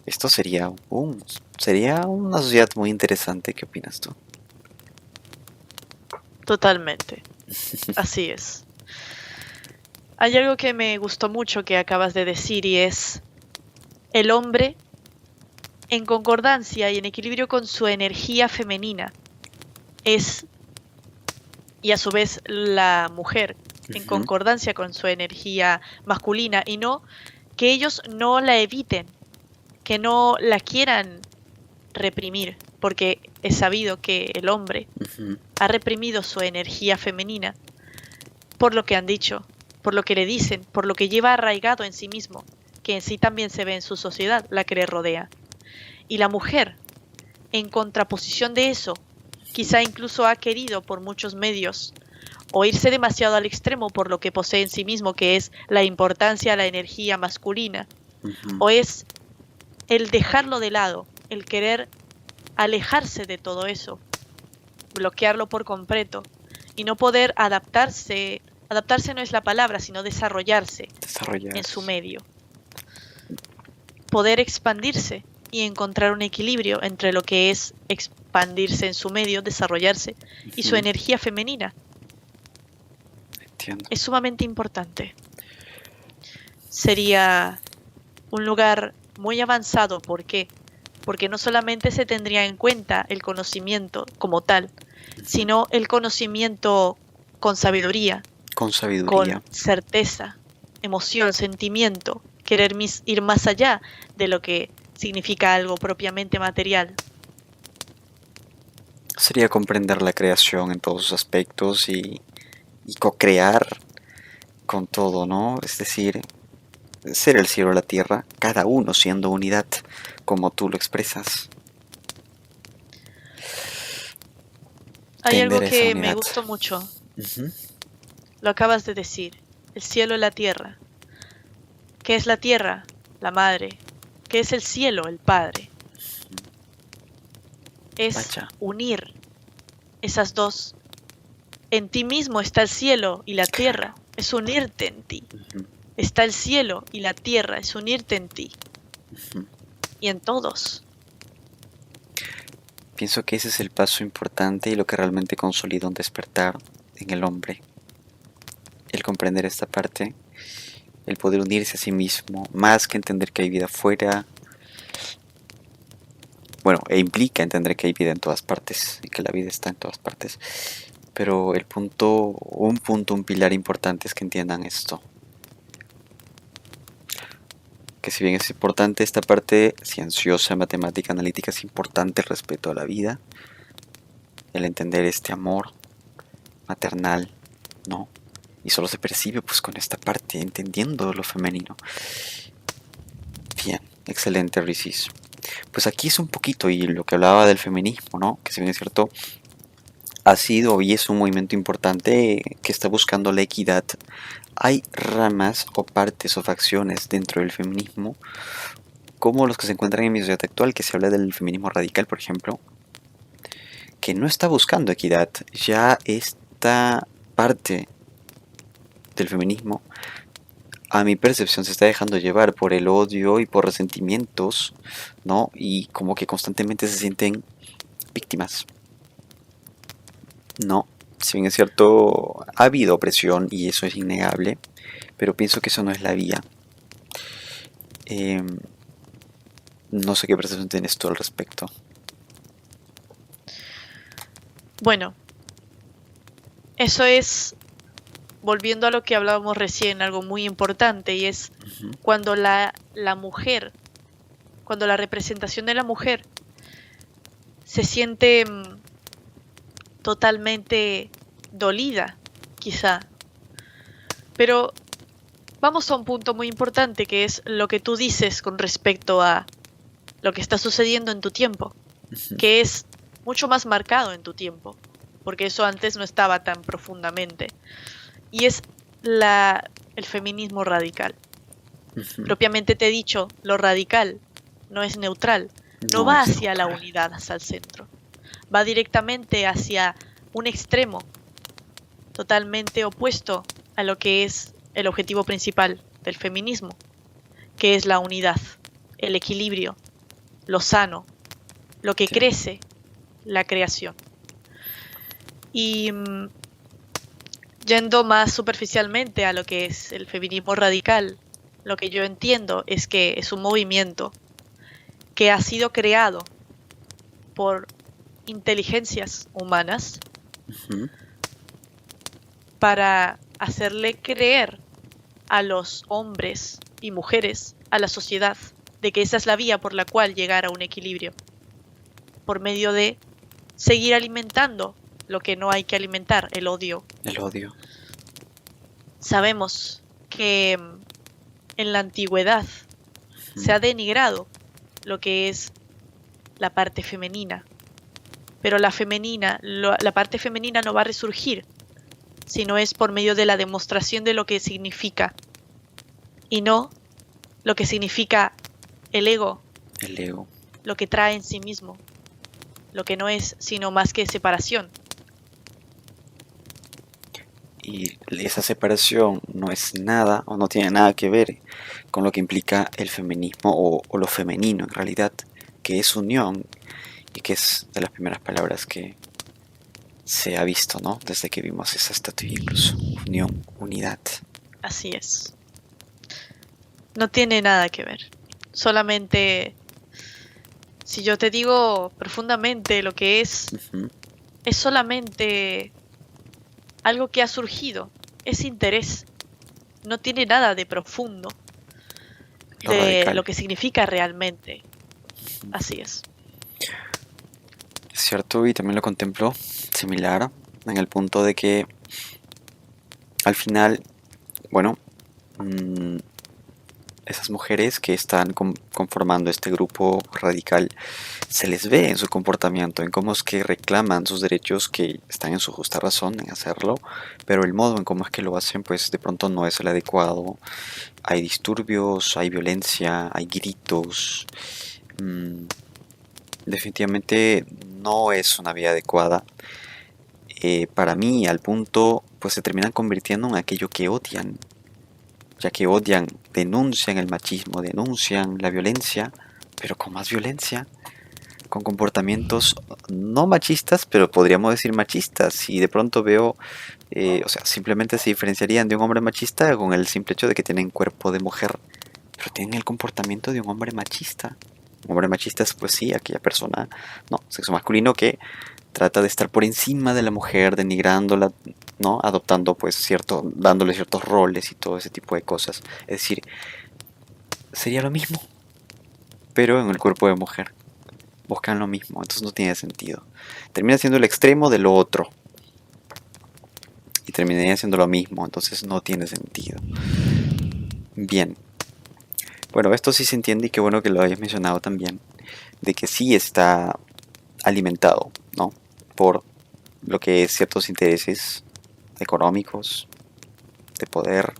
Esto sería una sociedad muy interesante. ¿Qué opinas tú? Totalmente. Así es. Hay algo que me gustó mucho que acabas de decir y es el hombre en concordancia y en equilibrio con su energía femenina es, y a su vez la mujer en concordancia con su energía masculina, y no que ellos no la eviten, que no la quieran reprimir, porque es sabido que el hombre ha reprimido su energía femenina por lo que han dicho, por lo que le dicen, por lo que lleva arraigado en sí mismo, que en sí también se ve en su sociedad, la que le rodea. Y la mujer, en contraposición de eso, quizá incluso ha querido por muchos medios o irse demasiado al extremo por lo que posee en sí mismo, que es la importancia a la energía masculina, o es el dejarlo de lado, el querer alejarse de todo eso, bloquearlo por completo y no poder adaptarse. Adaptarse no es la palabra, sino desarrollarse en su medio. Poder expandirse y encontrar un equilibrio entre lo que es expandirse en su medio, desarrollarse, y su energía femenina. Entiendo. Es sumamente importante. Sería un lugar muy avanzado. ¿Por qué? Porque no solamente se tendría en cuenta el conocimiento como tal, sino el conocimiento con sabiduría, con certeza, emoción, sentimiento, querer ir más allá de lo que significa algo propiamente material. Sería comprender la creación en todos sus aspectos y co-crear con todo, ¿no? Es decir, ser el cielo o la tierra, cada uno siendo unidad, como tú lo expresas. Hay algo que me gustó mucho. Lo acabas de decir, el cielo y la tierra. ¿Qué es la tierra? La madre. ¿Qué es el cielo? El padre. Es unir esas dos. En ti mismo está el cielo y la tierra. Es unirte en ti. está el cielo y la tierra, es unirte en ti Ujú. y en todos. Pienso que ese es el paso importante y lo que realmente consolida un despertar en el hombre. El comprender esta parte, el poder unirse a sí mismo, más que entender que hay vida afuera, bueno, e implica entender que hay vida en todas partes y que la vida está en todas partes. Pero un pilar importante es que entiendan esto. Que si bien es importante esta parte cienciosa, matemática, analítica, es importante el respeto a la vida, el entender este amor maternal, ¿no? Y solo se percibe pues con esta parte, entendiendo lo femenino. Bien, excelente, Risis. Pues aquí es un poquito, y lo que hablaba del feminismo, ¿no? Que si bien es cierto, ha sido y es un movimiento importante que está buscando la equidad. Hay ramas o partes o facciones dentro del feminismo, como los que se encuentran en mi sociedad actual, que se habla del feminismo radical, por ejemplo, que no está buscando equidad. Ya esta parte del feminismo, a mi percepción, se está dejando llevar por el odio y por resentimientos, ¿no? Y como que constantemente se sienten víctimas. No, si bien es cierto, ha habido opresión y eso es innegable, pero pienso que eso no es la vía. Eh, no sé qué percepción tienes tú al respecto. Bueno, eso es, volviendo a lo que hablábamos recién, algo muy importante, y es Ujú. cuando la mujer, cuando la representación de la mujer se siente totalmente dolida, quizá. Pero vamos a un punto muy importante, que es lo que tú dices con respecto a lo que está sucediendo en tu tiempo, Ujú. que es mucho más marcado en tu tiempo, porque eso antes no estaba tan profundamente. Y es el feminismo radical. Ujú. Propiamente te he dicho, lo radical no es neutral, no No va es hacia la neutral. unidad, hacia el centro, va directamente hacia un extremo totalmente opuesto a lo que es el objetivo principal del feminismo, que es la unidad, el equilibrio, lo sano, lo que Sí. crece, la creación. Y yendo más superficialmente a lo que es el feminismo radical, lo que yo entiendo es que es un movimiento que ha sido creado por inteligencias humanas Ujú. para hacerle creer a los hombres y mujeres, a la sociedad, de que esa es la vía por la cual llegar a un equilibrio, por medio de seguir alimentando lo que no hay que alimentar, el odio. El odio. Sabemos que en la antigüedad se Ujú. ha denigrado lo que es la parte femenina, pero la parte femenina no va a resurgir, sino es por medio de la demostración de lo que significa, y no lo que significa el ego, El ego. lo que trae en sí mismo, lo que no es sino más que separación. Y esa separación no es nada o no tiene nada que ver con lo que implica el feminismo o lo femenino en realidad, que es unión y que es de las primeras palabras que se ha visto, ¿no? Desde que vimos esa estatua incluso. Unión, unidad. Así es. No tiene nada que ver. Solamente, si yo te digo profundamente lo que Ujú. es solamente algo que ha surgido, es interés. No tiene nada de profundo, Lo de lo radical. que significa realmente. Así es. Es cierto, y también lo contemplo similar en el punto de que al final, bueno, mm, esas mujeres que están conformando este grupo radical, se les ve en su comportamiento, en cómo es que reclaman sus derechos, que están en su justa razón en hacerlo, pero el modo en cómo es que lo hacen, pues de pronto no es el adecuado. Hay disturbios, hay violencia, hay gritos. mm, Definitivamente no es una vía adecuada. Para mí, al punto, pues se terminan convirtiendo en aquello que odian. ya que odian, denuncian el machismo, denuncian la violencia, pero con más violencia, con comportamientos no machistas, pero podríamos decir machistas. Y de pronto veo, o sea, simplemente se diferenciarían de un hombre machista con el simple hecho de que tienen cuerpo de mujer, pero tienen el comportamiento de un hombre machista. Un hombre machista es, pues sí, aquella persona, no, sexo masculino que trata de estar por encima de la mujer, denigrándola, ¿no? Adoptando, pues, dándole ciertos roles y todo ese tipo de cosas. Es decir, sería lo mismo, pero en el cuerpo de mujer. Buscan lo mismo, entonces no tiene sentido. Termina siendo el extremo de lo otro. Y terminaría siendo lo mismo, entonces no tiene sentido. Bien. Bueno, esto sí se entiende y qué bueno que lo hayas mencionado también. De que sí está alimentado, ¿no? Por lo que es ciertos intereses económicos, de poder,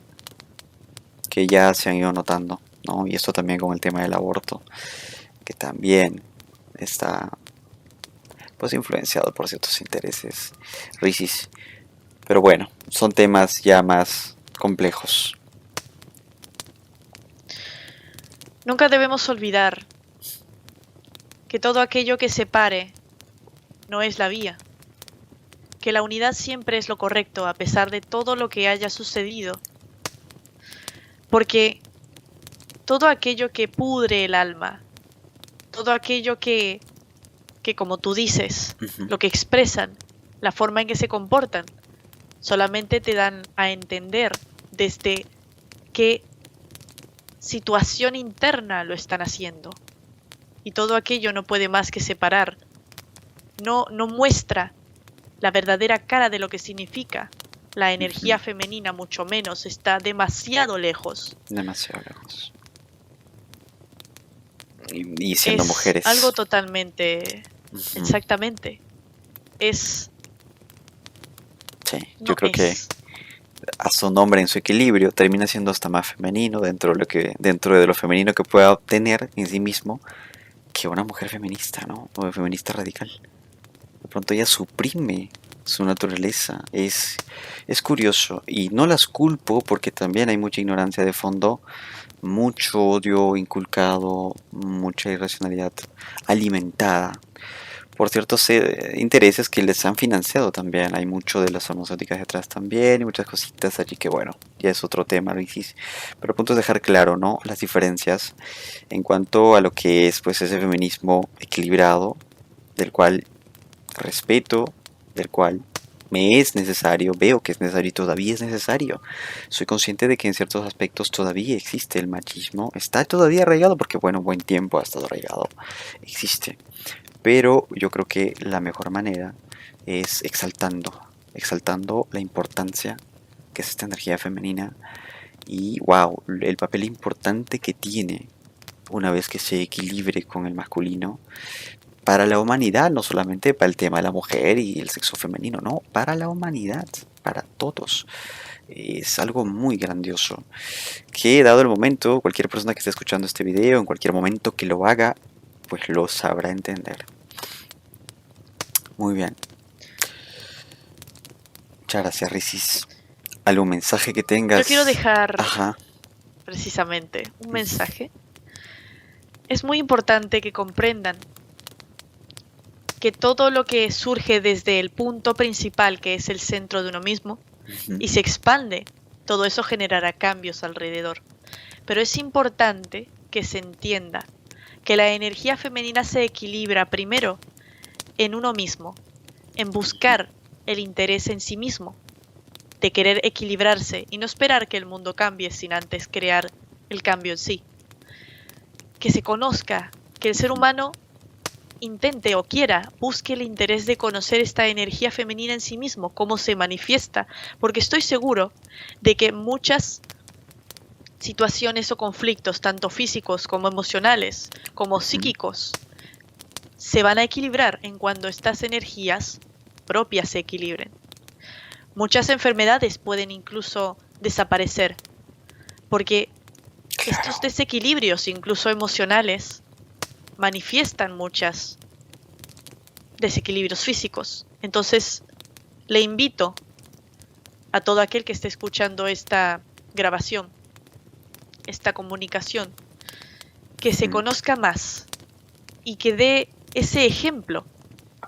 que ya se han ido notando, ¿no? Y esto también con el tema del aborto, que también está pues influenciado por ciertos intereses risis. Pero bueno, son temas ya más complejos. Nunca debemos olvidar que todo aquello que separe no es la vía, que la unidad siempre es lo correcto a pesar de todo lo que haya sucedido, porque todo aquello que pudre el alma, todo aquello que como tú dices, lo que expresan, la forma en que se comportan, solamente te dan a entender desde qué situación interna lo están haciendo. Y todo aquello no puede más que separar. No muestra la verdadera cara de lo que significa. La energía femenina mucho menos, está demasiado lejos. Demasiado lejos. Y siendo es mujeres. Algo totalmente... Exactamente. Es... Sí, yo creo que a su nombre, en su equilibrio, termina siendo hasta más femenino dentro de lo femenino que pueda obtener en sí mismo que una mujer feminista, ¿no? O feminista radical. De pronto ella suprime su naturaleza. Es curioso. Y no las culpo porque también hay mucha ignorancia de fondo, mucho odio inculcado, mucha irracionalidad alimentada por ciertos intereses que les han financiado también. Hay mucho de las farmacéuticas detrás también y muchas cositas allí que bueno, ya es otro tema, Luis. Pero el punto es dejar claro, ¿no? Las diferencias en cuanto a lo que es pues ese feminismo equilibrado, del cual respeto, del cual me es necesario, veo que es necesario y todavía es necesario. Soy consciente de que en ciertos aspectos todavía existe el machismo, está todavía arraigado porque bueno, buen tiempo ha estado arraigado, existe. Pero yo creo que la mejor manera es exaltando la importancia que es esta energía femenina y wow, el papel importante que tiene una vez que se equilibre con el masculino para la humanidad, no solamente para el tema de la mujer y el sexo femenino, no, para la humanidad, para todos. Es algo muy grandioso que dado el momento, cualquier persona que esté escuchando este video, en cualquier momento que lo haga, pues lo sabrá entender. Muy bien. Muchas gracias, Risis. ¿Algún mensaje que tengas? Yo quiero dejar precisamente un mensaje. Es muy importante que comprendan que todo lo que surge desde el punto principal, que es el centro de uno mismo, y se expande, todo eso generará cambios alrededor. Pero es importante que se entienda que la energía femenina se equilibra primero en uno mismo, en buscar el interés en sí mismo, de querer equilibrarse y no esperar que el mundo cambie sin antes crear el cambio en sí. Que se conozca, que el ser humano intente o quiera, busque el interés de conocer esta energía femenina en sí mismo, cómo se manifiesta, porque estoy seguro de que muchas situaciones o conflictos, tanto físicos como emocionales, como psíquicos, se van a equilibrar en cuando estas energías propias se equilibren. Muchas enfermedades pueden incluso desaparecer, porque estos desequilibrios, incluso emocionales, manifiestan muchos desequilibrios físicos. Entonces, le invito a todo aquel que esté escuchando esta grabación esta comunicación, que se conozca más y que dé ese ejemplo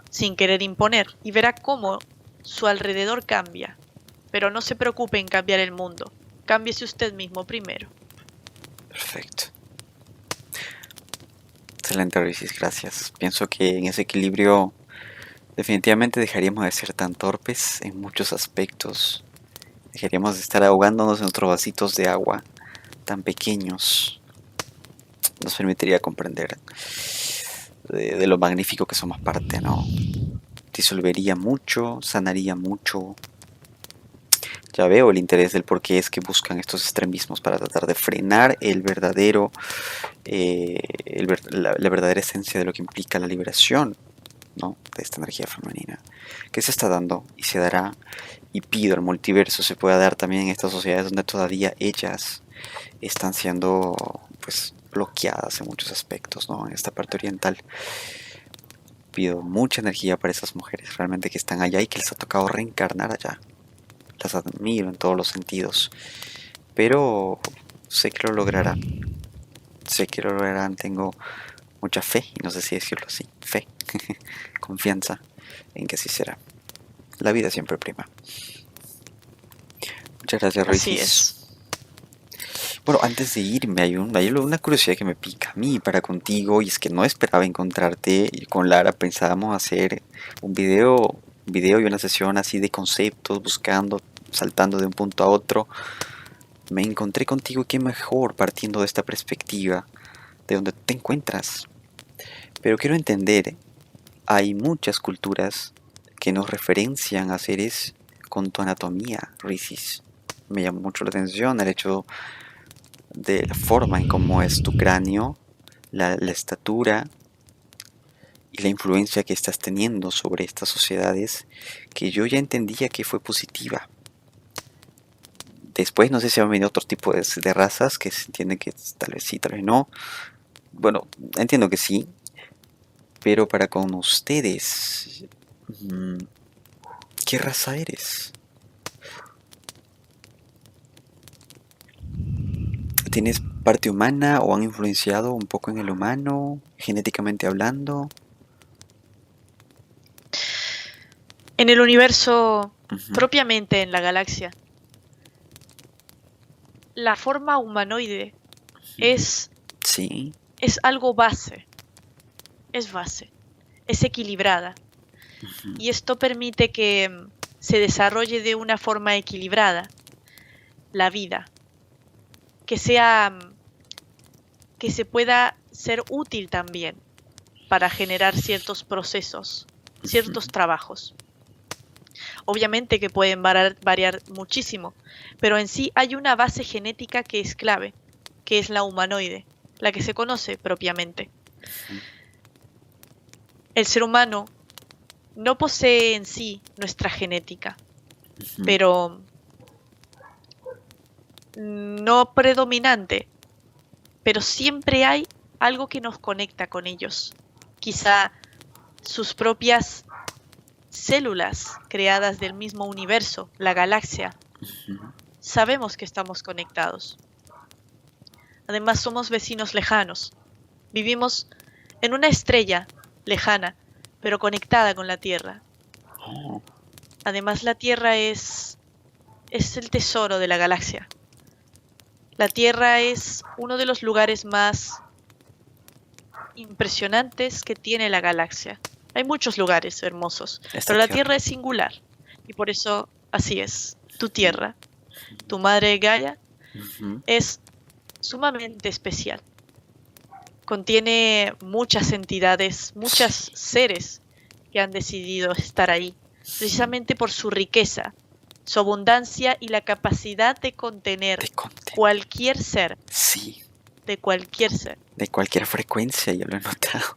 sin querer imponer y verá cómo su alrededor cambia. Pero no se preocupe en cambiar el mundo, cámbiese usted mismo primero. Perfecto. Excelente, Risis, gracias. Pienso que en ese equilibrio definitivamente dejaríamos de ser tan torpes en muchos aspectos. Dejaríamos de estar ahogándonos en nuestros vasitos de agua tan pequeños. Nos permitiría comprender de lo magnífico que somos parte, ¿no? Disolvería mucho, sanaría mucho. Ya veo el interés del por qué es que buscan estos extremismos para tratar de frenar el verdadero, la verdadera esencia de lo que implica la liberación, ¿no? De esta energía femenina que se está dando y se dará, y pido al multiverso se pueda dar también en estas sociedades donde todavía ellas están siendo pues bloqueadas en muchos aspectos, ¿no? En esta parte oriental pido mucha energía para esas mujeres realmente que están allá y que les ha tocado reencarnar allá. Las admiro en todos los sentidos, pero sé que lo lograrán. Sé que lo lograrán, tengo mucha fe, y no sé si decirlo así, fe, confianza en que así será. La vida siempre prima. Muchas gracias, Así Risis. es. Bueno, antes de irme, hay una curiosidad que me pica a mí para contigo, y es que no esperaba encontrarte. Y con Lara pensábamos hacer un video y una sesión así de conceptos, buscando, saltando de un punto a otro. Me encontré contigo y qué mejor partiendo de esta perspectiva, de donde te encuentras. Pero quiero entender, hay muchas culturas que nos referencian a seres con tu anatomía, Risis. Me llamó mucho la atención el hecho de la forma en cómo es tu cráneo, la estatura y la influencia que estás teniendo sobre estas sociedades que yo ya entendía que fue positiva. Después no sé si han venido otro tipo de razas que se entiende que tal vez sí, tal vez no. Bueno, entiendo que sí, pero para con ustedes, ¿qué raza eres? ¿Tienes parte humana o han influenciado un poco en el humano, genéticamente hablando? En el universo, Ujú. propiamente en la galaxia, la forma humanoide es, Sí. es algo base, es equilibrada. Ujú. Y esto permite que se desarrolle de una forma equilibrada la vida, que que se pueda ser útil también para generar ciertos procesos, ciertos trabajos. Obviamente que pueden variar muchísimo, pero en sí hay una base genética que es clave, que es la humanoide, la que se conoce propiamente. El ser humano no posee en sí nuestra genética, pero no predominante, pero siempre hay algo que nos conecta con ellos. Quizá sus propias células creadas del mismo universo, la galaxia. Sabemos que estamos conectados. Además somos vecinos lejanos. Vivimos en una estrella lejana, pero conectada con la Tierra. Oh. Además la Tierra es el tesoro de la galaxia. La Tierra es uno de los lugares más impresionantes que tiene la galaxia. Hay muchos lugares hermosos, Esta pero la tierra. Tierra es singular. Y por eso así es. Tu Tierra, tu madre Gaia, es sumamente especial. Contiene muchas entidades, muchos seres que han decidido estar ahí, precisamente por su riqueza, su abundancia y la capacidad de contener cualquier ser. Sí. De cualquier ser. De cualquier frecuencia, ya lo he notado.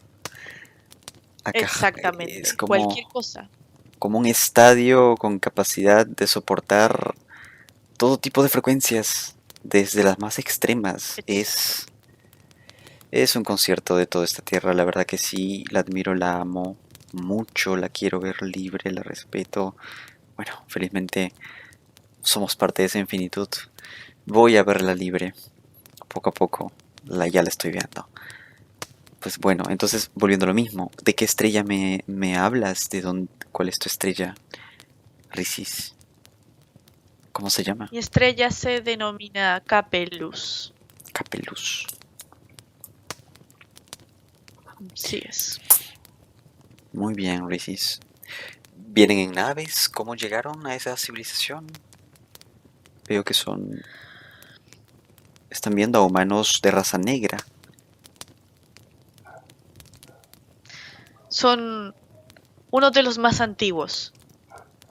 Acá Exactamente, es cualquier cosa. como un estadio con capacidad de soportar todo tipo de frecuencias, desde las más extremas. Es un concierto de toda esta tierra, la verdad que sí, la admiro, la amo mucho, la quiero ver libre, la respeto. Bueno, felizmente somos parte de esa infinitud. Voy a verla libre, poco a poco ya la estoy viendo. Pues bueno, entonces volviendo a lo mismo, ¿de qué estrella me hablas? ¿Cuál es tu estrella, Risis? ¿Cómo se llama? Mi estrella se denomina Capelus. Capelus. Sí es. Muy bien, Risis. ¿Vienen en naves? ¿Cómo llegaron a esa civilización? Veo que están viendo a humanos de raza negra. Son uno de los más antiguos.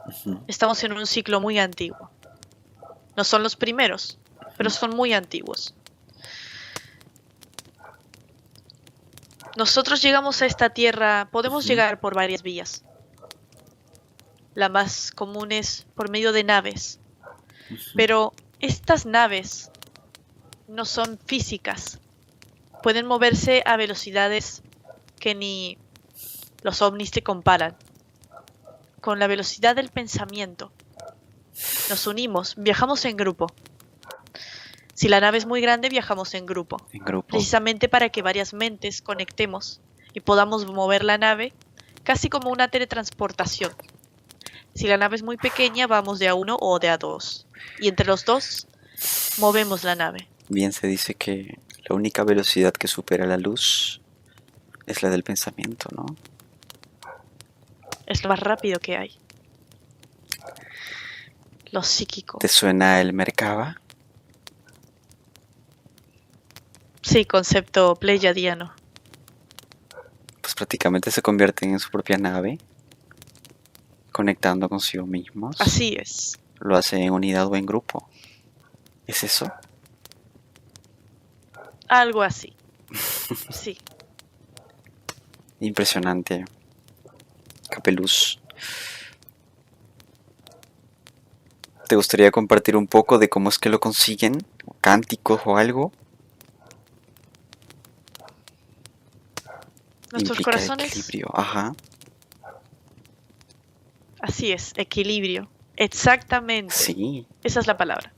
Ujú. Estamos en un ciclo muy antiguo. No son los primeros, pero son muy antiguos. Nosotros llegamos a esta tierra, podemos Ujú. llegar por varias vías. La más común es por medio de naves, Ujú. pero estas naves no son físicas. Pueden moverse a velocidades que ni los ovnis te comparan. Con la velocidad del pensamiento. Nos unimos, viajamos en grupo. Si la nave es muy grande, viajamos en grupo, En grupo. precisamente para que varias mentes conectemos y podamos mover la nave casi como una teletransportación. Si la nave es muy pequeña, vamos de a uno o de a dos. Y entre los dos, movemos la nave. Bien se dice que la única velocidad que supera la luz es la del pensamiento, ¿no? Es lo más rápido que hay. Lo ¿Te psíquico. suena el Merkaba? Sí, concepto pleyadiano. Pues prácticamente se convierten en su propia nave, conectando consigo mismos. Así es. Lo hacen en unidad o en grupo. ¿Es eso? Algo así. Sí. Impresionante. Capeluz. ¿Te gustaría compartir un poco de cómo es que lo consiguen? ¿Cánticos o algo? Nuestros Implica corazones, equilibrio. Ajá. así es, equilibrio. Exactamente. Sí. Esa es la palabra.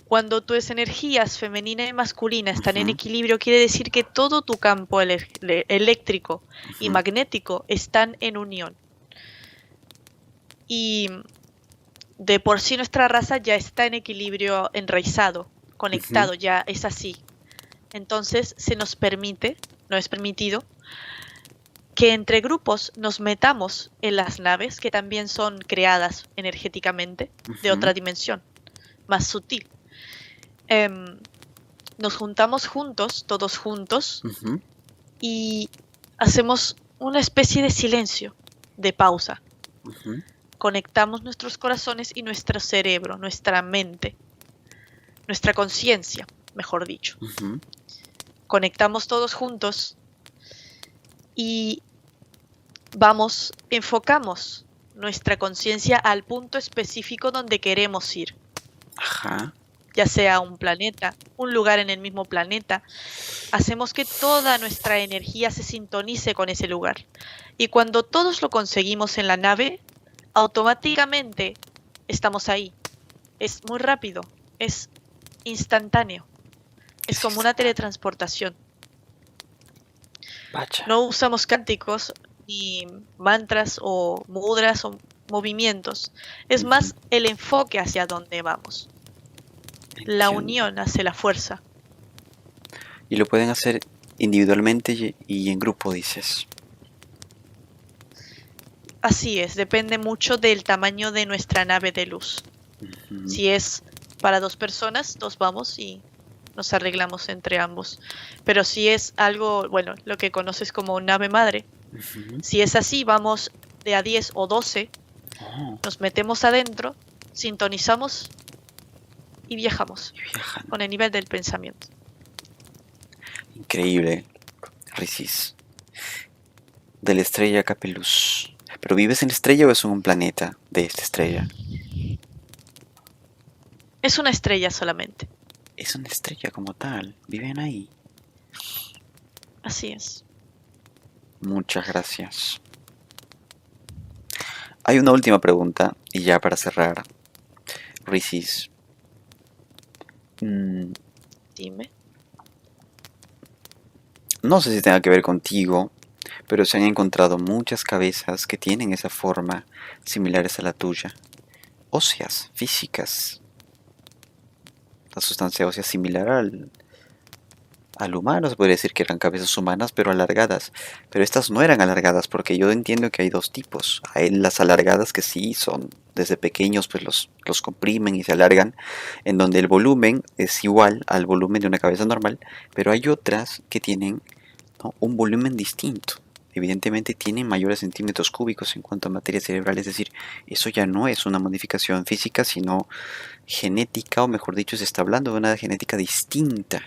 Cuando tus energías femenina y masculina están en Ujú, equilibrio, quiere decir que todo tu campo eléctrico y ujú, magnético están en unión. Y de por sí nuestra raza ya está en equilibrio enraizado, ujú, conectado, ya es así. Entonces se nos permite, no es permitido, que entre grupos nos metamos en las naves que también son creadas energéticamente de ujú, otra dimensión, más sutil. Em, Nos juntamos juntos, todos juntos, ujú. y hacemos una especie de silencio, de pausa. Ujú, Conectamos nuestros corazones y nuestro cerebro, nuestra mente, nuestra conciencia, mejor dicho. ujú. Conectamos todos juntos y enfocamos nuestra conciencia al punto específico donde queremos ir, Ajá. ya sea un planeta, un lugar en el mismo planeta. Hacemos que toda nuestra energía se sintonice con ese lugar. Y cuando todos lo conseguimos en la nave, automáticamente estamos ahí. Es muy rápido, es instantáneo, es Es como una instantáneo. teletransportación. Vaya. No usamos cánticos, ni mantras o mudras o movimientos. Es Ujú. más el enfoque hacia dónde vamos. La Entiendo. unión hace la fuerza. Y lo pueden hacer individualmente y en grupo, dices. Así es, depende mucho del tamaño de nuestra nave de luz. Ujú, Si es para dos personas, dos vamos y nos arreglamos entre ambos. Pero si es algo, bueno, lo que conoces como nave madre, ujú. si es así, vamos de a 10 o 12, Oh, nos metemos adentro, sintonizamos y viajamos y viajan. con el nivel del pensamiento. Increíble, Risis. De la estrella Capeluz. ¿Pero vives en la estrella o es en un planeta de esta estrella? Es una estrella solamente. Es una estrella como tal. Viven ahí. Así es. Muchas gracias. Hay una última pregunta y ya para cerrar. Risis, mm, Dime. no sé si tenga que ver contigo, pero se han encontrado muchas cabezas que tienen esa forma similares a la tuya. Óseas, físicas. La sustancia ósea similar al humano, se podría decir que eran cabezas humanas, pero alargadas. Pero estas no eran alargadas, porque yo entiendo que hay dos tipos. Hay las alargadas que sí son desde pequeños, pues los comprimen y se alargan, en donde el volumen es igual al volumen de una cabeza normal, pero hay otras que tienen, ¿no?, un volumen distinto. Evidentemente tienen mayores centímetros cúbicos en cuanto a materia cerebral, es decir, eso ya no es una modificación física, sino genética, o mejor dicho, se está hablando de una genética distinta.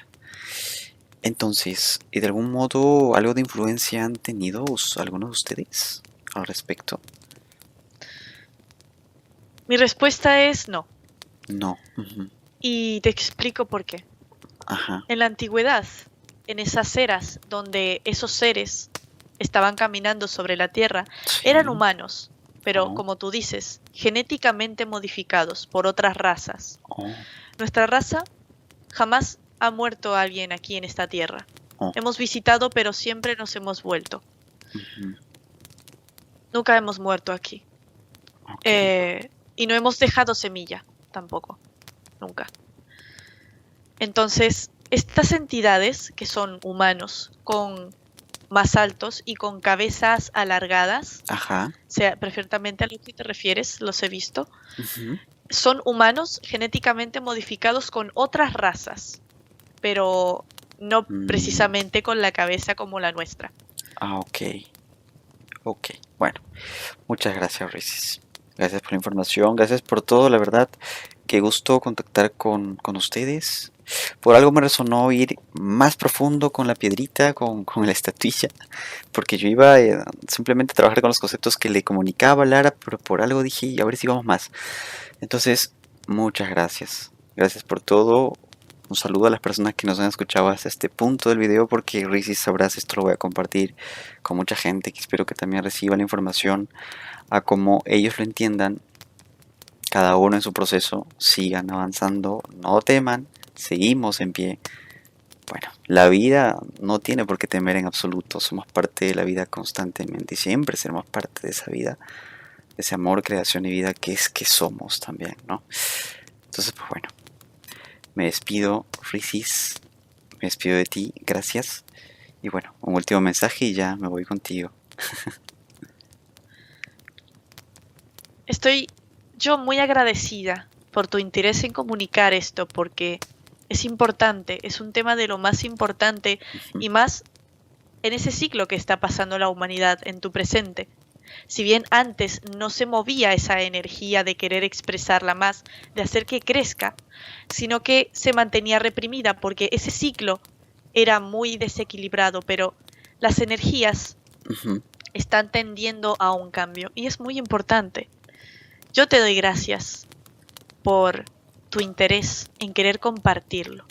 Entonces, ¿y de algún modo algo de influencia han tenido algunos de ustedes al respecto? Mi respuesta es no. No. Ujú. Y te explico por qué. Ajá. En la antigüedad, en esas eras donde esos seres estaban caminando sobre la Tierra, eran Sí. humanos, pero Oh, como tú dices, genéticamente modificados por otras razas. oh, Nuestra raza jamás ha muerto alguien aquí en esta Tierra. oh. Hemos visitado, pero siempre nos hemos vuelto. Ujú. Nunca hemos muerto aquí. Ok. Y no hemos dejado semilla, tampoco. Nunca. Entonces, estas entidades, que son humanos, con más altos y con cabezas alargadas, Ajá. sea perfectamente a lo que te refieres, los he visto, Ujú. son humanos genéticamente modificados con otras razas, pero no Mm, precisamente con la cabeza como la nuestra. ok. Ok. Bueno, muchas gracias, Risis. Gracias por la información, gracias por todo, la verdad. Qué gusto contactar con ustedes. Por algo me resonó ir más profundo con la piedrita, con la estatuilla, porque yo iba simplemente a trabajar con los conceptos que le comunicaba a Lara, pero por algo dije, a ver si vamos más. Entonces, muchas gracias. Gracias por todo. Un saludo a las personas que nos han escuchado hasta este punto del video, porque Rizzi, sabrás, esto lo voy a compartir con mucha gente que espero que también reciba la información a como ellos lo entiendan, cada uno en su proceso. Sigan avanzando, no teman, seguimos en pie. Bueno, la vida no tiene por qué temer en absoluto, somos parte de la vida constantemente y siempre seremos parte de esa vida, de ese amor, creación y vida que es que somos también, ¿no? Entonces, pues bueno, me despido, Risis, me despido de ti, gracias. Y bueno, un último mensaje y ya me voy contigo. Estoy yo muy agradecida por tu interés en comunicar esto, porque es importante, es un tema de lo más importante Ujú. y más en ese ciclo que está pasando la humanidad en tu presente. Si bien antes no se movía esa energía de querer expresarla más, de hacer que crezca, sino que se mantenía reprimida porque ese ciclo era muy desequilibrado, pero las energías Ujú. están tendiendo a un cambio y es muy importante. Yo te doy gracias por tu interés en querer compartirlo.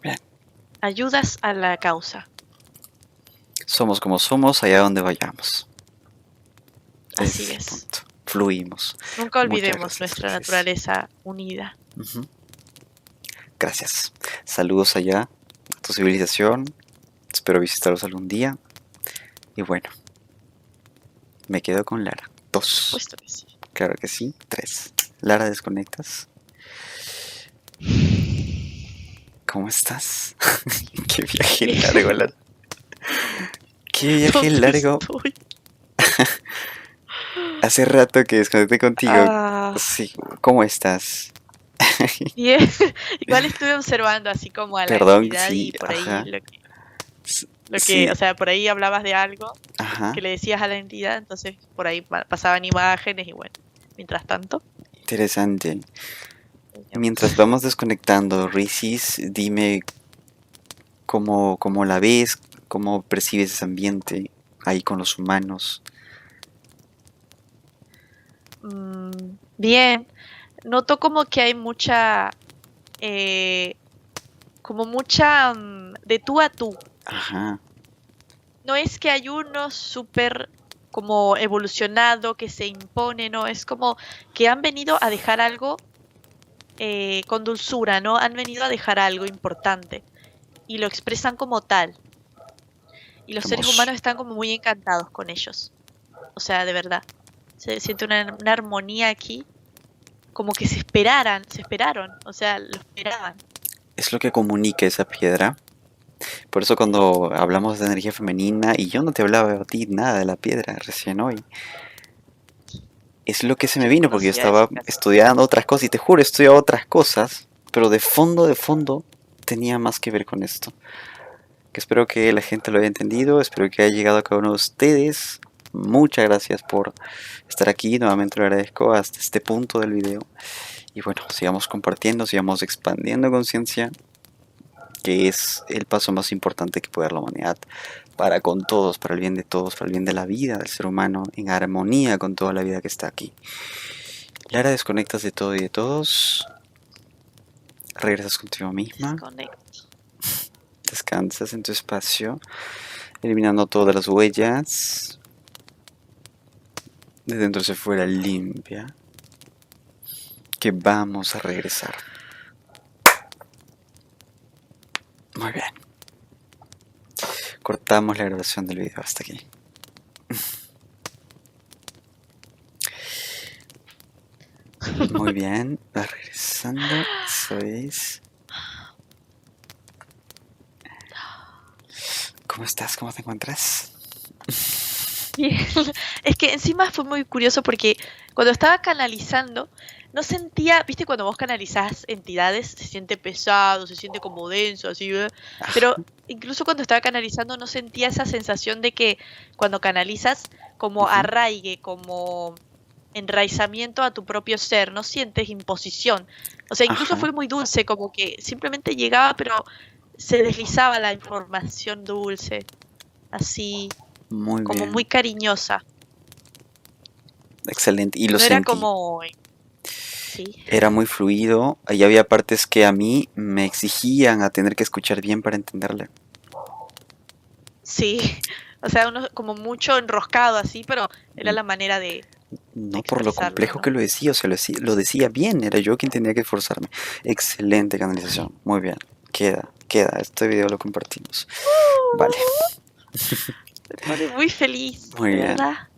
Bien, Ayudas a la causa. somos como somos allá donde vayamos. Ese Así es el es. punto. Fluimos. Nunca Muchas olvidemos gracias, nuestra Risis. naturaleza unida. Ujú. Gracias. Saludos allá a tu civilización. Espero visitarlos algún día. Y bueno, me quedo con Lara. Por 2. supuesto que sí. Claro que sí. 3. Lara, ¿desconectas? ¿Cómo estás? Qué viaje largo, Lara. Qué viaje ¿Dónde largo. estoy? Hace rato que desconecté contigo. Ah, Sí, ¿cómo estás? bien. Igual estuve observando así como a la Perdón, entidad sí, y por ahí ajá. lo que, Sí, o sea, por ahí hablabas de algo ajá. que le decías a la entidad, entonces por ahí pasaban imágenes y bueno, mientras tanto, Interesante. Mientras veíamos. vamos desconectando, Risis, dime cómo la ves, cómo percibes ese ambiente ahí con los humanos. Bien, noto como que hay mucha, eh, como mucha de tú a tú. Ajá. No es que hay uno súper como evolucionado que se impone, no, es como que han venido a dejar algo con dulzura, ¿no? Han venido a dejar algo importante. y lo expresan como tal. Y los seres Vamos. humanos están como muy encantados con ellos. O sea, de verdad. Se siente una armonía aquí, como que se esperaron, o sea, lo esperaban. Es lo que comunica esa piedra. Por eso cuando hablamos de energía femenina, y yo no te hablaba a ti nada de la piedra recién hoy, es lo que se me Yo no vino porque yo conocía ese estaba caso. estudiando otras cosas, y te juro, estudiaba otras cosas, pero de fondo, tenía más que ver con esto. Que espero que la gente lo haya entendido, espero que haya llegado a cada uno de ustedes. Muchas gracias por estar aquí, nuevamente lo agradezco hasta este punto del video. Y bueno, sigamos compartiendo, sigamos expandiendo conciencia, que es el paso más importante que puede dar la humanidad para con todos, para el bien de todos, para el bien de la vida del ser humano, en armonía con toda la vida que está aquí. Lara, desconectas de todo y de todos, regresas contigo misma, Desconecto. descansas en tu espacio, eliminando todas las huellas, de dentro hacia fuera limpia, que vamos a regresar. Muy bien. Cortamos la grabación del video hasta aquí. Muy bien, va regresando, eso es. ¿Cómo estás? ¿Cómo te encuentras? Bien. Es que encima fue muy curioso porque cuando estaba canalizando, no sentía, viste, cuando vos canalizás entidades, se siente pesado, se siente como denso, así, pero incluso cuando estaba canalizando no sentía esa sensación de que cuando canalizas como Ujú. arraigue, como enraizamiento a tu propio ser, no sientes imposición. O sea, incluso Ajá, fue muy dulce, como que simplemente llegaba, pero se deslizaba la información dulce, así, muy como muy bien, cariñosa. excelente. Y lo No era sentí. como, sí, Era muy fluido. Ahí había partes que a mí me exigían a tener que escuchar bien para entenderle. sí. O sea, uno como mucho enroscado así, pero era N- la manera de No por lo expresarlo, complejo ¿no? que lo decía, o sea, lo decía bien. Era yo quien tenía que esforzarme. Excelente canalización. Muy bien. Queda. Este video lo compartimos. Vale. Me pone muy feliz, Muy de bien. verdad.